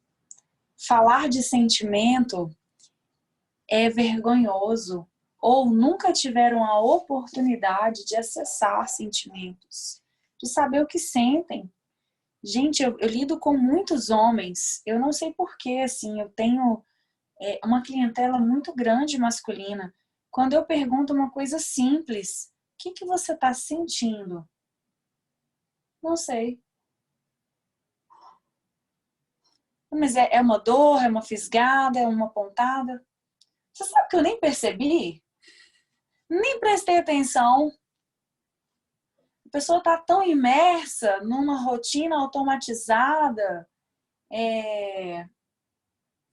falar de sentimento é vergonhoso, ou nunca tiveram a oportunidade de acessar sentimentos, de saber o que sentem. Gente, eu lido com muitos homens, eu não sei porquê, assim, eu tenho uma clientela muito grande masculina. Quando eu pergunto uma coisa simples, o que você está sentindo? Não sei. Mas é uma dor, é uma fisgada, é uma pontada? Você sabe que eu nem percebi? Nem prestei atenção. A pessoa está tão imersa numa rotina automatizada,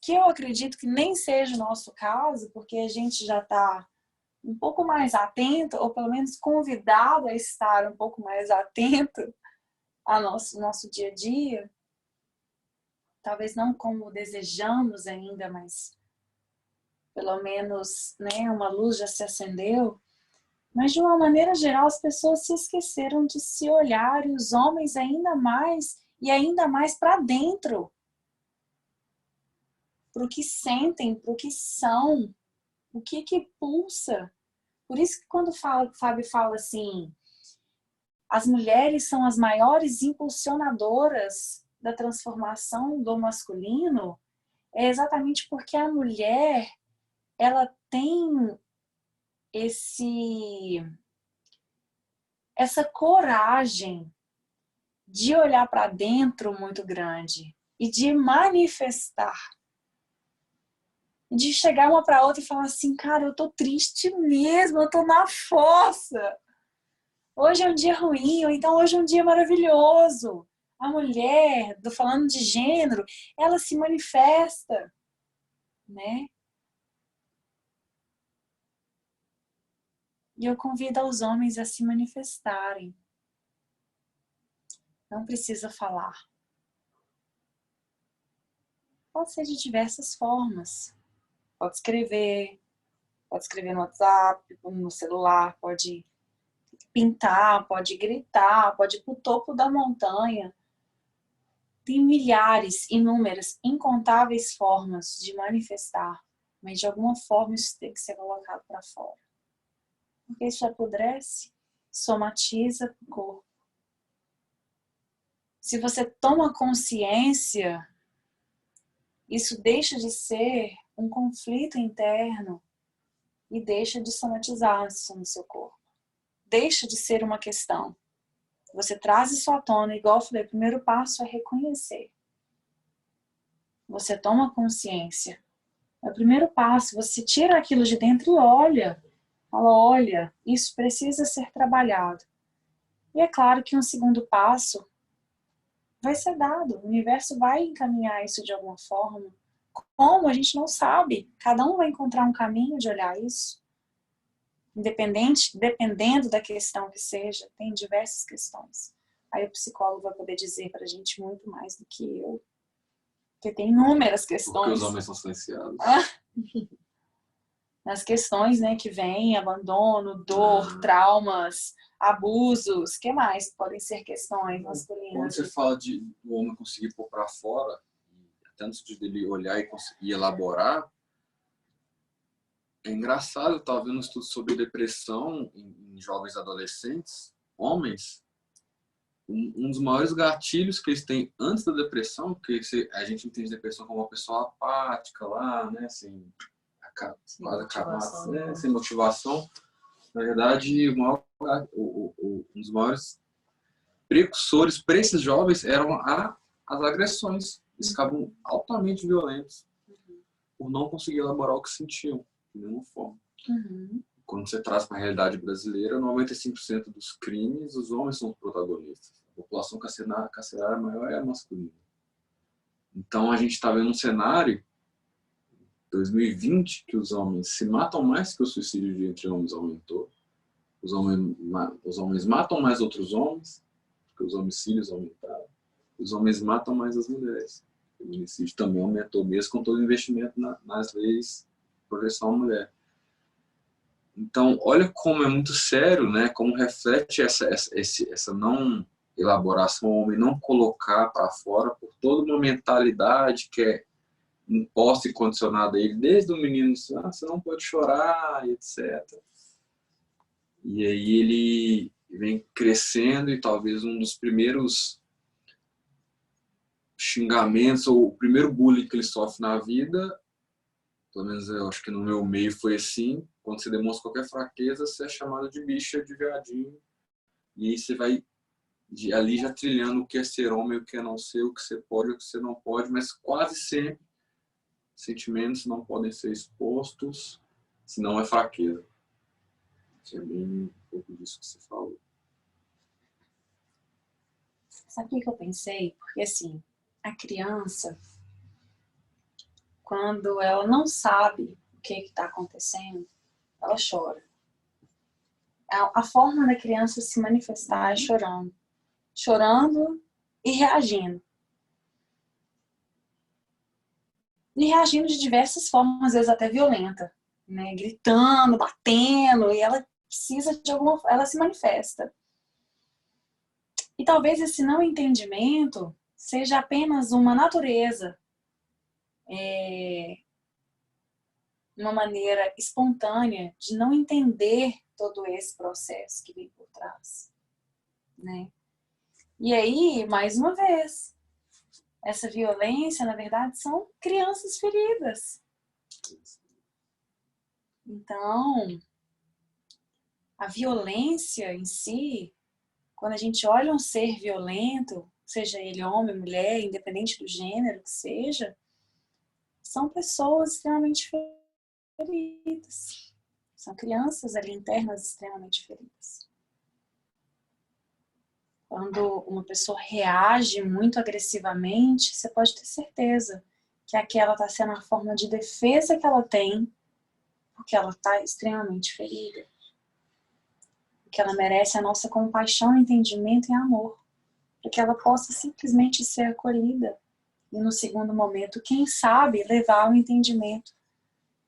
que eu acredito que nem seja o nosso caso, porque a gente já está um pouco mais atento, ou pelo menos convidado a estar um pouco mais atento ao nosso dia a dia. Talvez não como desejamos ainda, mas pelo menos, né, uma luz já se acendeu. Mas de uma maneira geral as pessoas se esqueceram de se olhar, e os homens ainda mais para dentro, para o que sentem, para o que são, o que pulsa. Por isso que quando o Fábio fala assim, as mulheres são as maiores impulsionadoras da transformação do masculino, é exatamente porque a mulher, ela tem essa coragem de olhar para dentro muito grande e de manifestar. De chegar uma para outra e falar assim, cara, eu tô triste mesmo, eu tô na fossa. Hoje é um dia ruim, ou então hoje é um dia maravilhoso. A mulher, falando de gênero, ela se manifesta, né? E eu convido os homens a se manifestarem. Não precisa falar. Pode ser de diversas formas. Pode escrever no WhatsApp, no celular, pode pintar, pode gritar, pode ir para o topo da montanha. Tem milhares, inúmeras, incontáveis formas de manifestar, mas de alguma forma isso tem que ser colocado para fora. Porque isso apodrece, somatiza o corpo. Se você toma consciência, isso deixa de ser um conflito interno e deixa de somatizar isso no seu corpo. Deixa de ser uma questão. Você traz isso à tona, igual eu falei, o primeiro passo é reconhecer. Você toma consciência. É o primeiro passo, você tira aquilo de dentro e olha. Fala, olha, isso precisa ser trabalhado. E é claro que um segundo passo vai ser dado. O universo vai encaminhar isso de alguma forma. Como? A gente não sabe. Cada um vai encontrar um caminho de olhar isso. Dependendo da questão que seja, tem diversas questões. Aí o psicólogo vai poder dizer pra gente muito mais do que eu. Porque tem inúmeras questões. Porque os homens são silenciados. As questões, né, que vêm, abandono, dor, traumas, abusos, o que mais podem ser questões masculinas? Quando você fala de o homem conseguir pôr para fora, até no sentido dele olhar e conseguir elaborar, é engraçado, eu estava vendo um estudo sobre depressão em jovens adolescentes, homens. Um dos maiores gatilhos que eles têm antes da depressão, porque a gente entende depressão como uma pessoa apática lá, né, assim, quase acabada, né, sem motivação. Na verdade, um dos maiores precursores para esses jovens eram as agressões. Eles ficavam altamente violentos por não conseguir elaborar o que sentiam, de nenhuma forma. Quando você traz para a realidade brasileira, 95% dos crimes, os homens são os protagonistas. A população carcerária maior é a masculina. Então, a gente está vendo um cenário, 2020, que os homens se matam mais, que o suicídio entre homens aumentou. Os homens matam mais outros homens, porque os homicídios aumentaram. Os homens matam mais as mulheres. O feminicídio também aumentou, mesmo com todo o investimento nas leis de proteção à mulher. Então, olha como é muito sério, né? Como reflete essa não elaboração, o homem não colocar para fora por toda uma mentalidade que é imposta e condicionada a ele, desde o menino, você não pode chorar, etc. E aí ele vem crescendo e talvez um dos primeiros xingamentos ou o primeiro bullying que ele sofre na vida, pelo menos eu acho que no meu meio foi assim, quando você demonstra qualquer fraqueza, você é chamado de bicha, de viadinho, e aí você vai ali já trilhando o que é ser homem, o que é não ser, o que você pode, o que você não pode, mas quase sempre sentimentos não podem ser expostos, senão é fraqueza. É bem um pouco disso que você falou. Sabe o que eu pensei? Porque assim, a criança, quando ela não sabe o que está acontecendo, ela chora. A forma da criança se manifestar é chorando. Chorando e reagindo. E reagindo de diversas formas, às vezes até violenta, né? Gritando, batendo, e ela precisa de alguma forma, ela se manifesta. E talvez esse não entendimento seja apenas uma natureza, uma maneira espontânea de não entender todo esse processo que vem por trás, né? E aí, mais uma vez, essa violência, na verdade, são crianças feridas. Então, a violência em si, quando a gente olha um ser violento, seja ele homem, mulher, independente do gênero que seja, são pessoas extremamente feridas. São crianças ali internas extremamente feridas. Quando uma pessoa reage muito agressivamente, você pode ter certeza que aquela está sendo a forma de defesa que ela tem, porque ela está extremamente ferida. Que ela merece a nossa compaixão, entendimento e amor, para que ela possa simplesmente ser acolhida. E no segundo momento, quem sabe, levar ao entendimento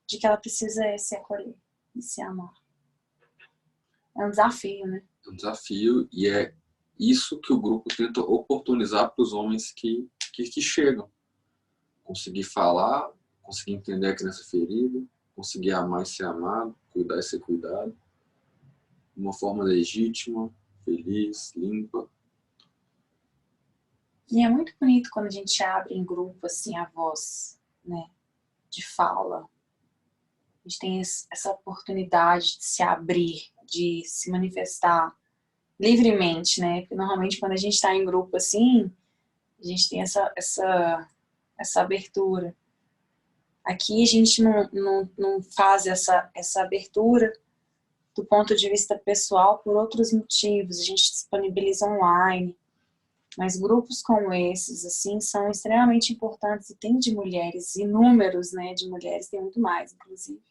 de que ela precisa se acolher e se amar. É um desafio, né? É um desafio e é isso que o grupo tenta oportunizar para os homens que chegam. Conseguir falar, conseguir entender a criança ferida, conseguir amar e ser amado, cuidar e ser cuidado. de uma forma legítima, feliz, limpa. E é muito bonito quando a gente abre em grupo, assim, a voz, né, de fala. A gente tem essa oportunidade de se abrir, de se manifestar livremente, né? Porque normalmente quando a gente está em grupo assim, a gente tem essa abertura. Aqui a gente não faz essa abertura do ponto de vista pessoal por outros motivos. A gente disponibiliza online. Mas grupos como esses, assim, são extremamente importantes e tem de mulheres, inúmeros, né, de mulheres, tem muito mais, inclusive,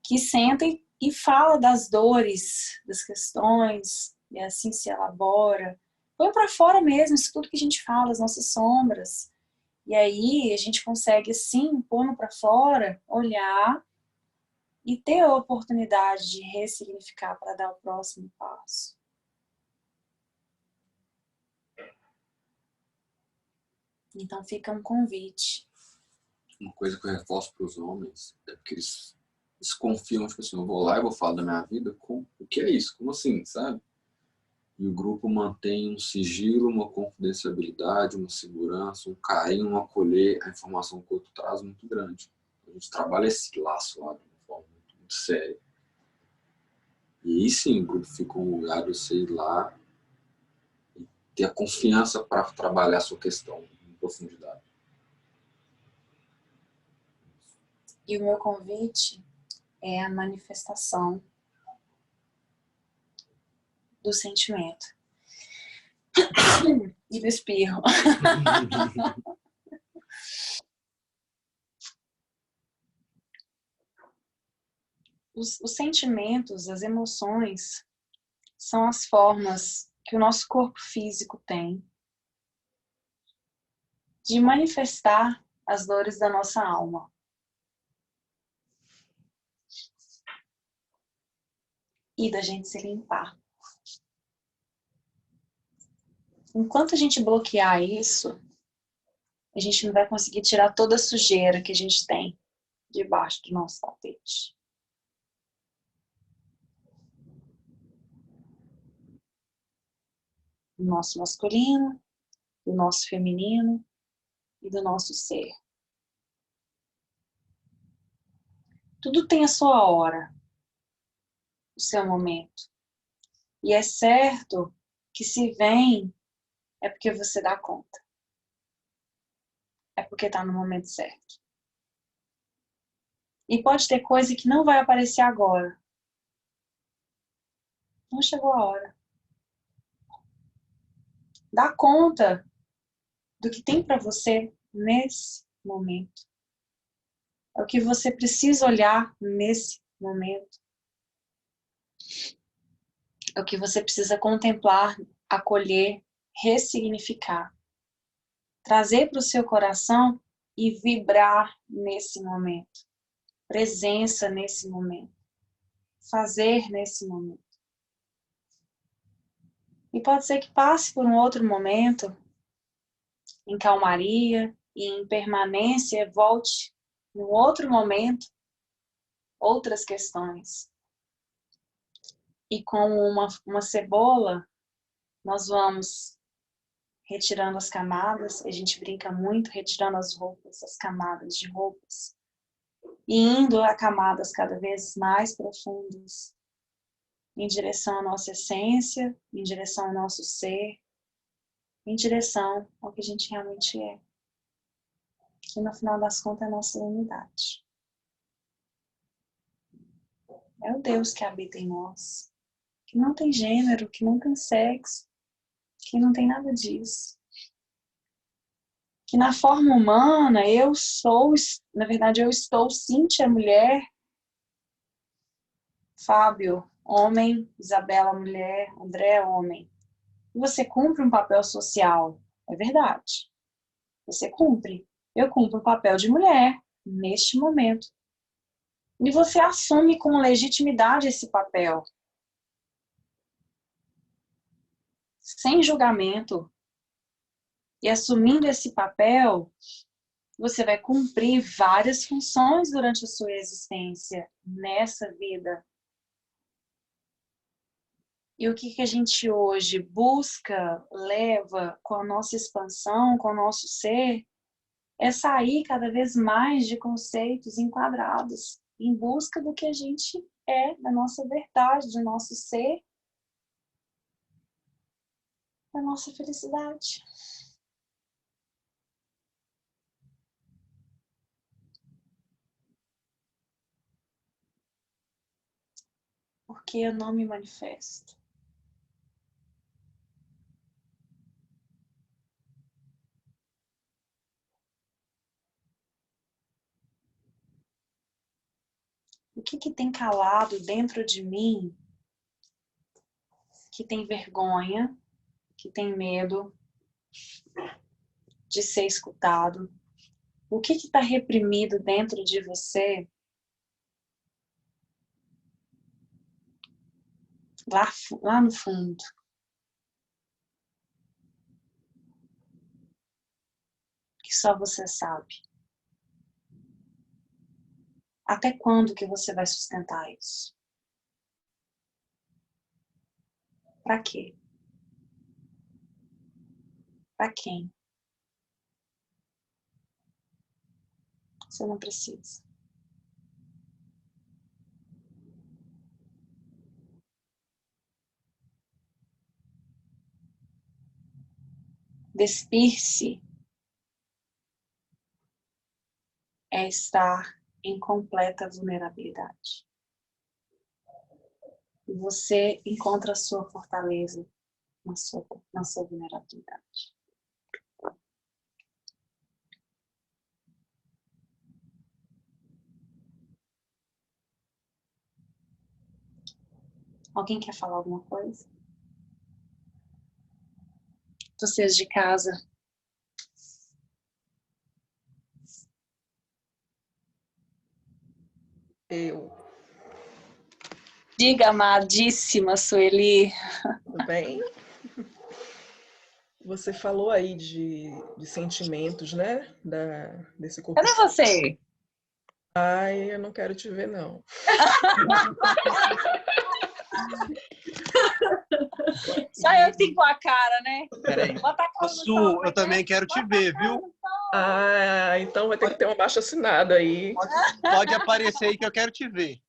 que sentem e fala das dores, das questões, e assim se elabora. Põe para fora mesmo isso tudo que a gente fala, as nossas sombras. E aí a gente consegue, assim, pôr para fora, olhar e ter a oportunidade de ressignificar para dar o próximo passo. Então fica um convite. Uma coisa que eu reforço para os homens é porque eles confiam, tipo assim, eu vou lá e vou falar da minha vida, o que é isso? Como assim, sabe? E o grupo mantém um sigilo, uma confidencialidade, uma segurança, um carinho, um acolher a informação que o outro traz muito grande. A gente trabalha esse laço lá de uma forma muito séria. E aí sim, o grupo fica um lugar de você ir lá e ter a confiança para trabalhar a sua questão em profundidade. E o meu convite é a manifestação do sentimento e do espirro. Os sentimentos, as emoções, são as formas que o nosso corpo físico tem de manifestar as dores da nossa alma. E da gente se limpar. Enquanto a gente bloquear isso, a gente não vai conseguir tirar toda a sujeira que a gente tem debaixo do nosso tapete. Do nosso masculino, do nosso feminino e do nosso ser. Tudo tem a sua hora, o seu momento. E é certo que se vem, é porque você dá conta. É porque está no momento certo. E pode ter coisa que não vai aparecer agora. Não chegou a hora. Dá conta do que tem para você nesse momento. É o que você precisa olhar nesse momento. É o que você precisa contemplar, acolher, ressignificar. Trazer para o seu coração e vibrar nesse momento. Presença nesse momento. Fazer nesse momento. E pode ser que passe por um outro momento, em calmaria e em permanência, volte em um outro momento, outras questões. E como uma cebola, nós vamos retirando as camadas, a gente brinca muito, retirando as roupas, as camadas de roupas, e indo a camadas cada vez mais profundas, em direção à nossa essência, em direção ao nosso ser, em direção ao que a gente realmente é. Que no final das contas é a nossa unidade. É o Deus que habita em nós, que não tem gênero, que não tem sexo, que não tem nada disso. Que na forma humana eu sou, na verdade eu estou Cíntia, mulher, Fábio, homem, Isabela, mulher, André, homem. E você cumpre um papel social, é verdade. Você cumpre. Eu cumpro o papel de mulher, neste momento. E você assume com legitimidade esse papel. Sem julgamento. E assumindo esse papel, você vai cumprir várias funções durante a sua existência nessa vida. E o que a gente hoje busca, leva com a nossa expansão, com o nosso ser, é sair cada vez mais de conceitos enquadrados, em busca do que a gente é, da nossa verdade, do nosso ser, da nossa felicidade. Porque eu não me manifesto. O que tem calado dentro de mim, que tem vergonha, que tem medo de ser escutado? O que está reprimido dentro de você, lá no fundo? Que só você sabe. Até quando que você vai sustentar isso? Para quê? Para quem? Você não precisa. Despir-se é estar em completa vulnerabilidade. E você encontra a sua fortaleza na sua vulnerabilidade. Alguém quer falar alguma coisa? Vocês de casa. Eu, Diga, amadíssima Sueli. tudo bem? Você falou aí de sentimentos, né? Desse corpo. Cadê você? Ai, eu não quero te ver, não. Só eu que tenho com a cara, né? Peraí. Bota a cara no Su, sol, eu também quero te ver, viu? Ah, então vai ter que ter um abaixo assinado aí. Pode aparecer aí que eu quero te ver.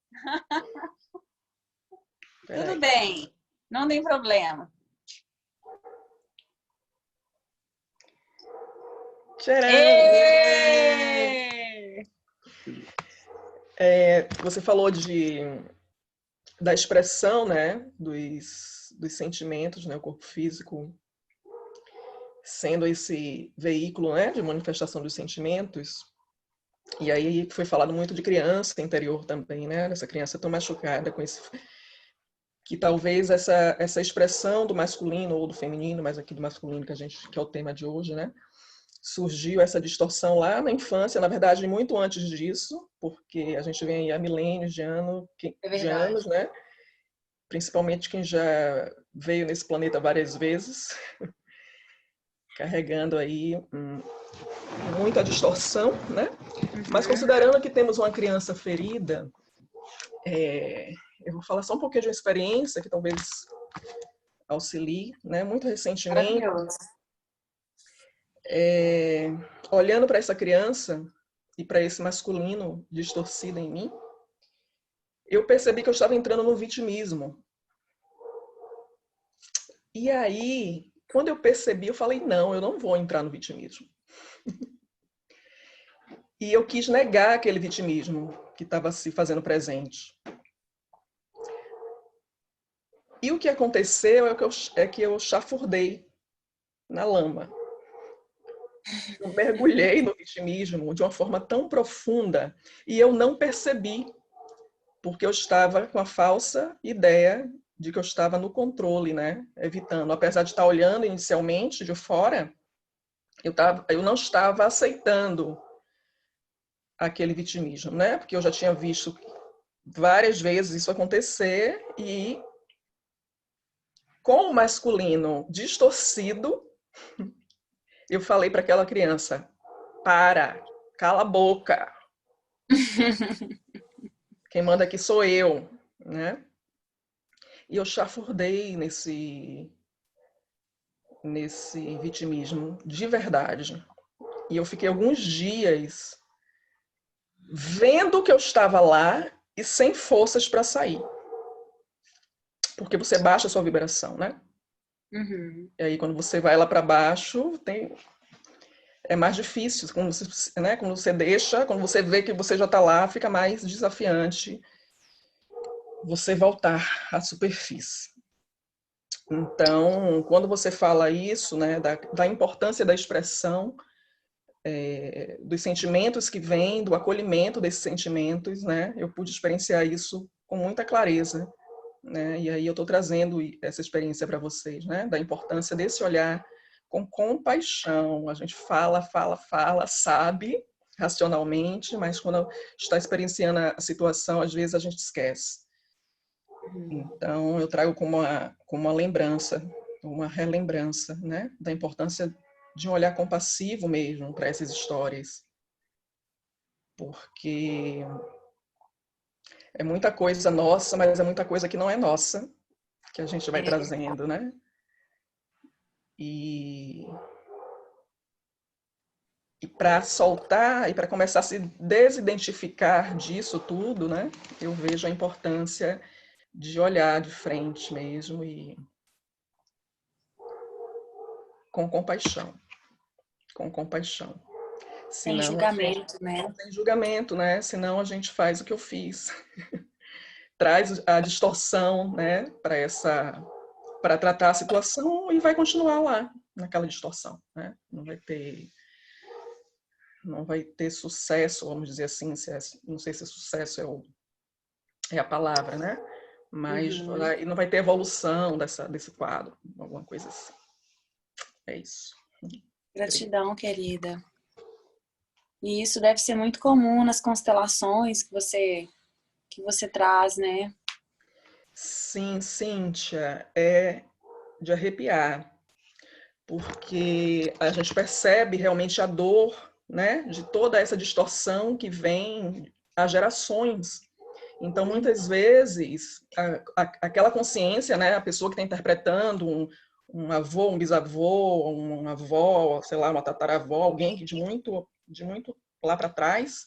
Tudo bem, não tem problema. Tcharam! Você falou da expressão, né, dos sentimentos, né, o corpo físico sendo esse veículo, né, de manifestação dos sentimentos. E aí foi falado muito de criança interior também, né, dessa criança tão machucada com esse, que talvez essa expressão do masculino ou do feminino, mas aqui do masculino que é o tema de hoje, né, surgiu essa distorção lá na infância, na verdade muito antes disso, porque a gente vem aí há milênios de anos, né? Principalmente quem já veio nesse planeta várias vezes, carregando aí muita distorção, né? Mas considerando que temos uma criança ferida, eu vou falar só um pouquinho de uma experiência que talvez auxilie, né? Muito recentemente, olhando para essa criança e para esse masculino distorcido em mim, eu percebi que eu estava entrando no vitimismo. E aí, quando eu percebi, eu falei, não, eu não vou entrar no vitimismo. E eu quis negar aquele vitimismo que estava se fazendo presente. E o que aconteceu é que eu chafurdei na lama. Eu mergulhei no vitimismo de uma forma tão profunda e eu não percebi, porque eu estava com a falsa ideia de que eu estava no controle, né? Evitando. Apesar de estar olhando inicialmente de fora, eu não estava aceitando aquele vitimismo, né? Porque eu já tinha visto várias vezes isso acontecer e com o masculino distorcido, eu falei para aquela criança, cala a boca. Quem manda aqui sou eu, né? E eu chafurdei nesse vitimismo de verdade. E eu fiquei alguns dias vendo que eu estava lá e sem forças para sair. Porque você baixa a sua vibração, né? Uhum. E aí, quando você vai lá para baixo, é mais difícil. Quando você, né? Quando você deixa, quando você vê que você já está lá, fica mais desafiante você voltar à superfície. Então, quando você fala isso, né, da importância da expressão, dos sentimentos que vêm, do acolhimento desses sentimentos, né, eu pude experienciar isso com muita clareza, né, e aí eu estou trazendo essa experiência para vocês, né, da importância desse olhar com compaixão. A gente fala, sabe racionalmente, mas quando está experienciando a situação, às vezes a gente esquece. Então, eu trago como uma lembrança, uma relembrança, né, da importância de um olhar compassivo mesmo para essas histórias. Porque é muita coisa nossa, mas é muita coisa que não é nossa, que a gente vai trazendo, né? E para soltar e para começar a se desidentificar disso tudo, né? Eu vejo a importância de olhar de frente mesmo e com compaixão. Com compaixão. Sem Senão, julgamento, né? não tem julgamento, né? Senão a gente faz o que eu fiz. Traz a distorção, né, para tratar a situação e vai continuar lá naquela distorção, né? Não vai ter sucesso, vamos dizer assim, não sei se sucesso é a palavra, né? Mas não vai ter evolução desse quadro, alguma coisa assim. É isso. Gratidão, querida. E isso deve ser muito comum nas constelações que você traz, né? Sim, Cíntia, é de arrepiar, porque a gente percebe realmente a dor, né, de toda essa distorção que vem há gerações. Então, muitas vezes, aquela consciência, né, a pessoa que está interpretando um avô, um bisavô, uma avó, sei lá, uma tataravó, alguém de muito lá para trás,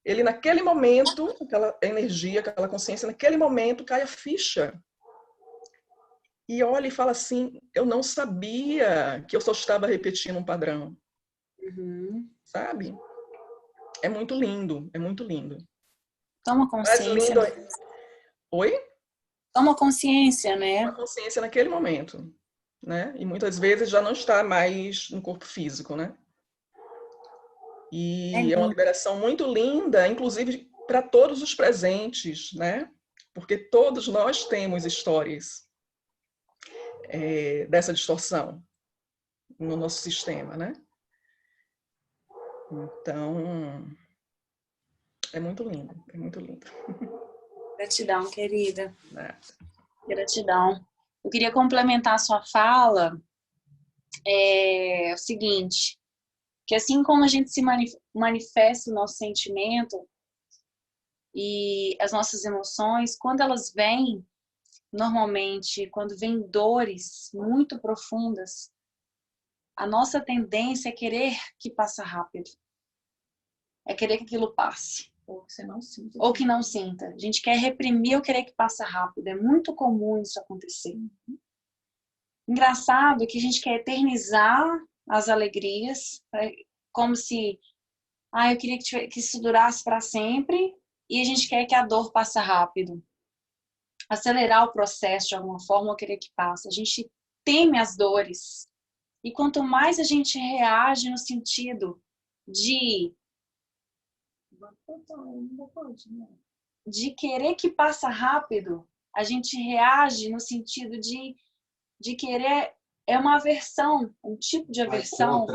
ele naquele momento, aquela energia, aquela consciência, naquele momento cai a ficha. E olha e fala assim, eu não sabia que eu só estava repetindo um padrão. Sabe? É muito lindo, é muito lindo. Toma Mais consciência. lindo... Oi? Toma consciência, né? Uma consciência naquele momento, né? E muitas vezes já não está mais no corpo físico, né? E é uma liberação muito linda, inclusive para todos os presentes, né? Porque todos nós temos histórias dessa distorção no nosso sistema, né? Então, é muito lindo, é muito lindo. Gratidão, querida. Né? Gratidão. Eu queria complementar a sua fala, o seguinte, que assim como a gente se manifesta o nosso sentimento e as nossas emoções, quando elas vêm, normalmente, quando vêm dores muito profundas, a nossa tendência é querer que passe rápido. É querer que aquilo passe. Ou que você não sinta. Ou que não sinta. A gente quer reprimir ou querer que passe rápido. É muito comum isso acontecer. Engraçado que a gente quer eternizar as alegrias, como se eu queria que isso durasse para sempre, e a gente quer que a dor passe rápido. Acelerar o processo de alguma forma ou querer que passe. A gente teme as dores. E quanto mais a gente reage no sentido de querer que passe rápido, a gente reage no sentido de querer, é uma aversão, um tipo de aversão.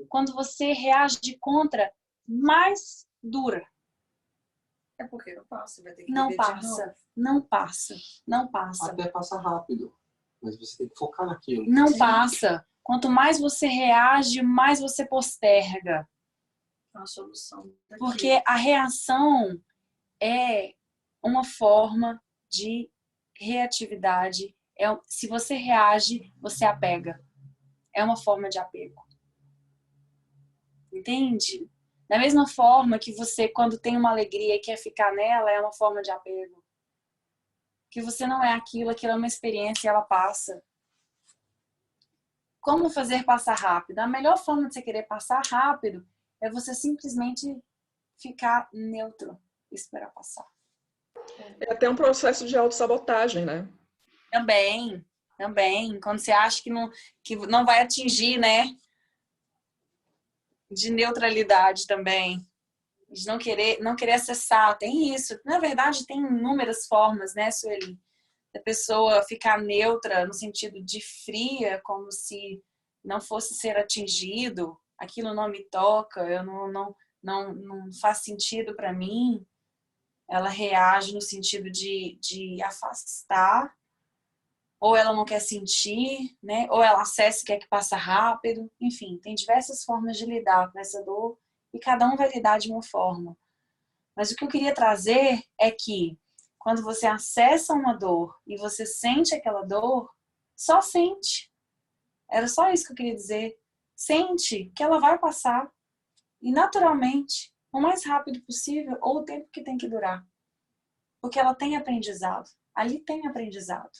Quando você reage contra, mais dura. É porque não passa, vai ter que Não repetir, passa, não passa, não passa. Até passa rápido, mas você tem que focar naquilo. Não passa. Quanto mais você reage, mais você posterga. É uma solução. Porque a reação é uma forma de reatividade. Se você reage, você apega. É uma forma de apego. Entende? Da mesma forma que você, quando tem uma alegria e quer ficar nela, é uma forma de apego. Que você não é aquilo é uma experiência e ela passa. Como fazer passar rápido? A melhor forma de você querer passar rápido é você simplesmente ficar neutro e esperar passar. É até um processo de autossabotagem, né? Também. Quando você acha que não vai atingir, né? De neutralidade também. De não querer acessar. Tem isso. Na verdade, tem inúmeras formas, né, Sueli? Da pessoa ficar neutra no sentido de fria, como se não fosse ser atingido. Aquilo não me toca, não faz sentido para mim. Ela reage no sentido de afastar, ou ela não quer sentir, né? Ou ela acessa e quer que passe rápido. Enfim, tem diversas formas de lidar com essa dor e cada um vai lidar de uma forma. Mas o que eu queria trazer é que quando você acessa uma dor e você sente aquela dor, só sente. Era só isso que eu queria dizer. Sente que ela vai passar e naturalmente, o mais rápido possível ou o tempo que tem que durar. Porque ela tem aprendizado. Ali tem aprendizado.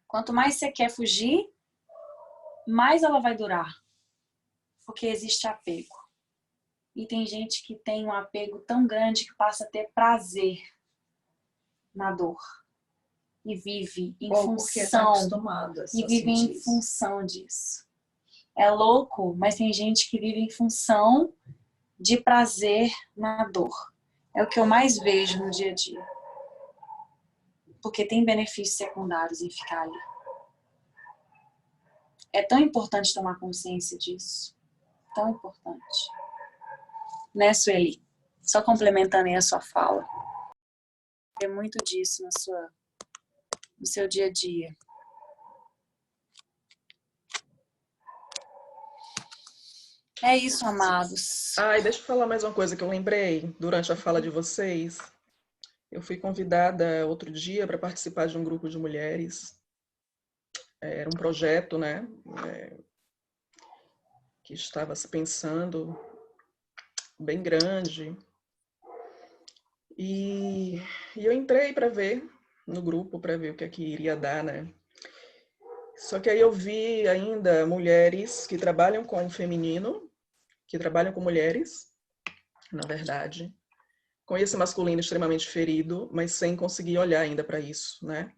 Quanto mais você quer fugir, mais ela vai durar. Porque existe apego. E tem gente que tem um apego tão grande que passa a ter prazer na dor. E vive em função. E vive em função disso. É louco, mas tem gente que vive em função de prazer na dor. É o que eu mais vejo no dia a dia. Porque tem benefícios secundários em ficar ali. É tão importante tomar consciência disso. Tão importante. Né, Sueli? Só complementando aí a sua fala. É muito disso no seu dia a dia. É isso, amados. E deixa eu falar mais uma coisa que eu lembrei durante a fala de vocês. Eu fui convidada outro dia para participar de um grupo de mulheres. Era um projeto, né? Que estava se pensando bem grande. E eu entrei para ver no grupo, para ver o que é que iria dar, né? Só que aí eu vi ainda mulheres que trabalham com o feminino, que trabalham com mulheres, na verdade, com esse masculino extremamente ferido, mas sem conseguir olhar ainda para isso, né?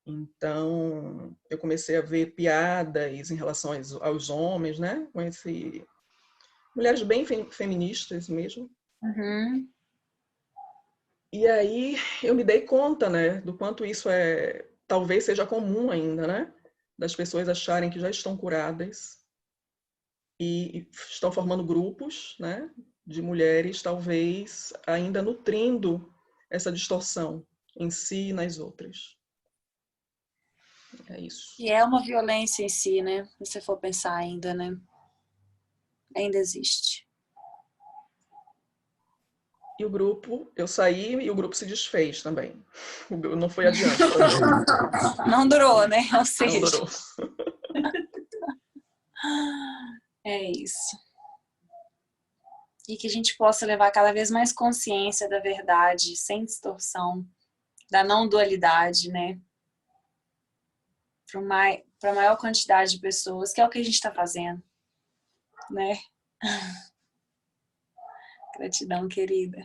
Então, eu comecei a ver piadas em relação aos homens, né? Com esse... mulheres bem feministas mesmo. Uhum. E aí eu me dei conta, né, do quanto isso talvez seja comum ainda, né? Das pessoas acharem que já estão curadas e estão formando grupos, né, de mulheres, talvez ainda nutrindo essa distorção em si e nas outras. É isso. E é uma violência em si, né? Se você for pensar ainda, né? Ainda existe. E o grupo, eu saí e o grupo se desfez também. Não foi adiante. Não durou, né? Ou Não seja, durou. é isso. E que a gente possa levar cada vez mais consciência da verdade, sem distorção, da não dualidade, né? Para a maior quantidade de pessoas, que é o que a gente está fazendo, né? Gratidão, querida.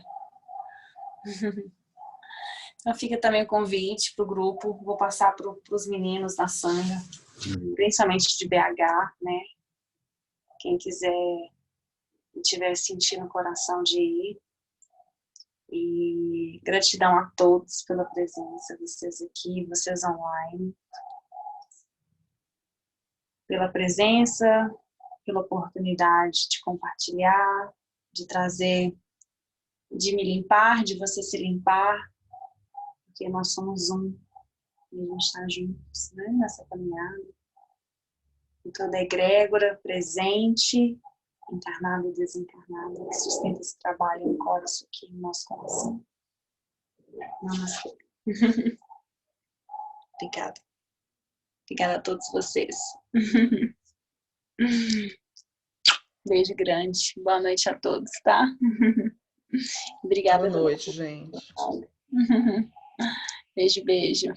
Então fica também o convite para o grupo, vou passar para os meninos da Sanga, principalmente de BH, né? Quem quiser e tiver sentindo o coração de ir. E gratidão a todos pela presença, vocês aqui, vocês online. Pela presença, pela oportunidade de compartilhar, de trazer, de me limpar, de você se limpar, porque nós somos um e a gente está juntos, né, nessa caminhada. Então, da egrégora presente, encarnada e desencarnada, que sustenta esse trabalho no coração aqui, no nosso coração. Namastê. Obrigada. Obrigada a todos vocês. Beijo grande. Boa noite a todos, tá? Obrigada. Boa noite, gente. Beijo, beijo.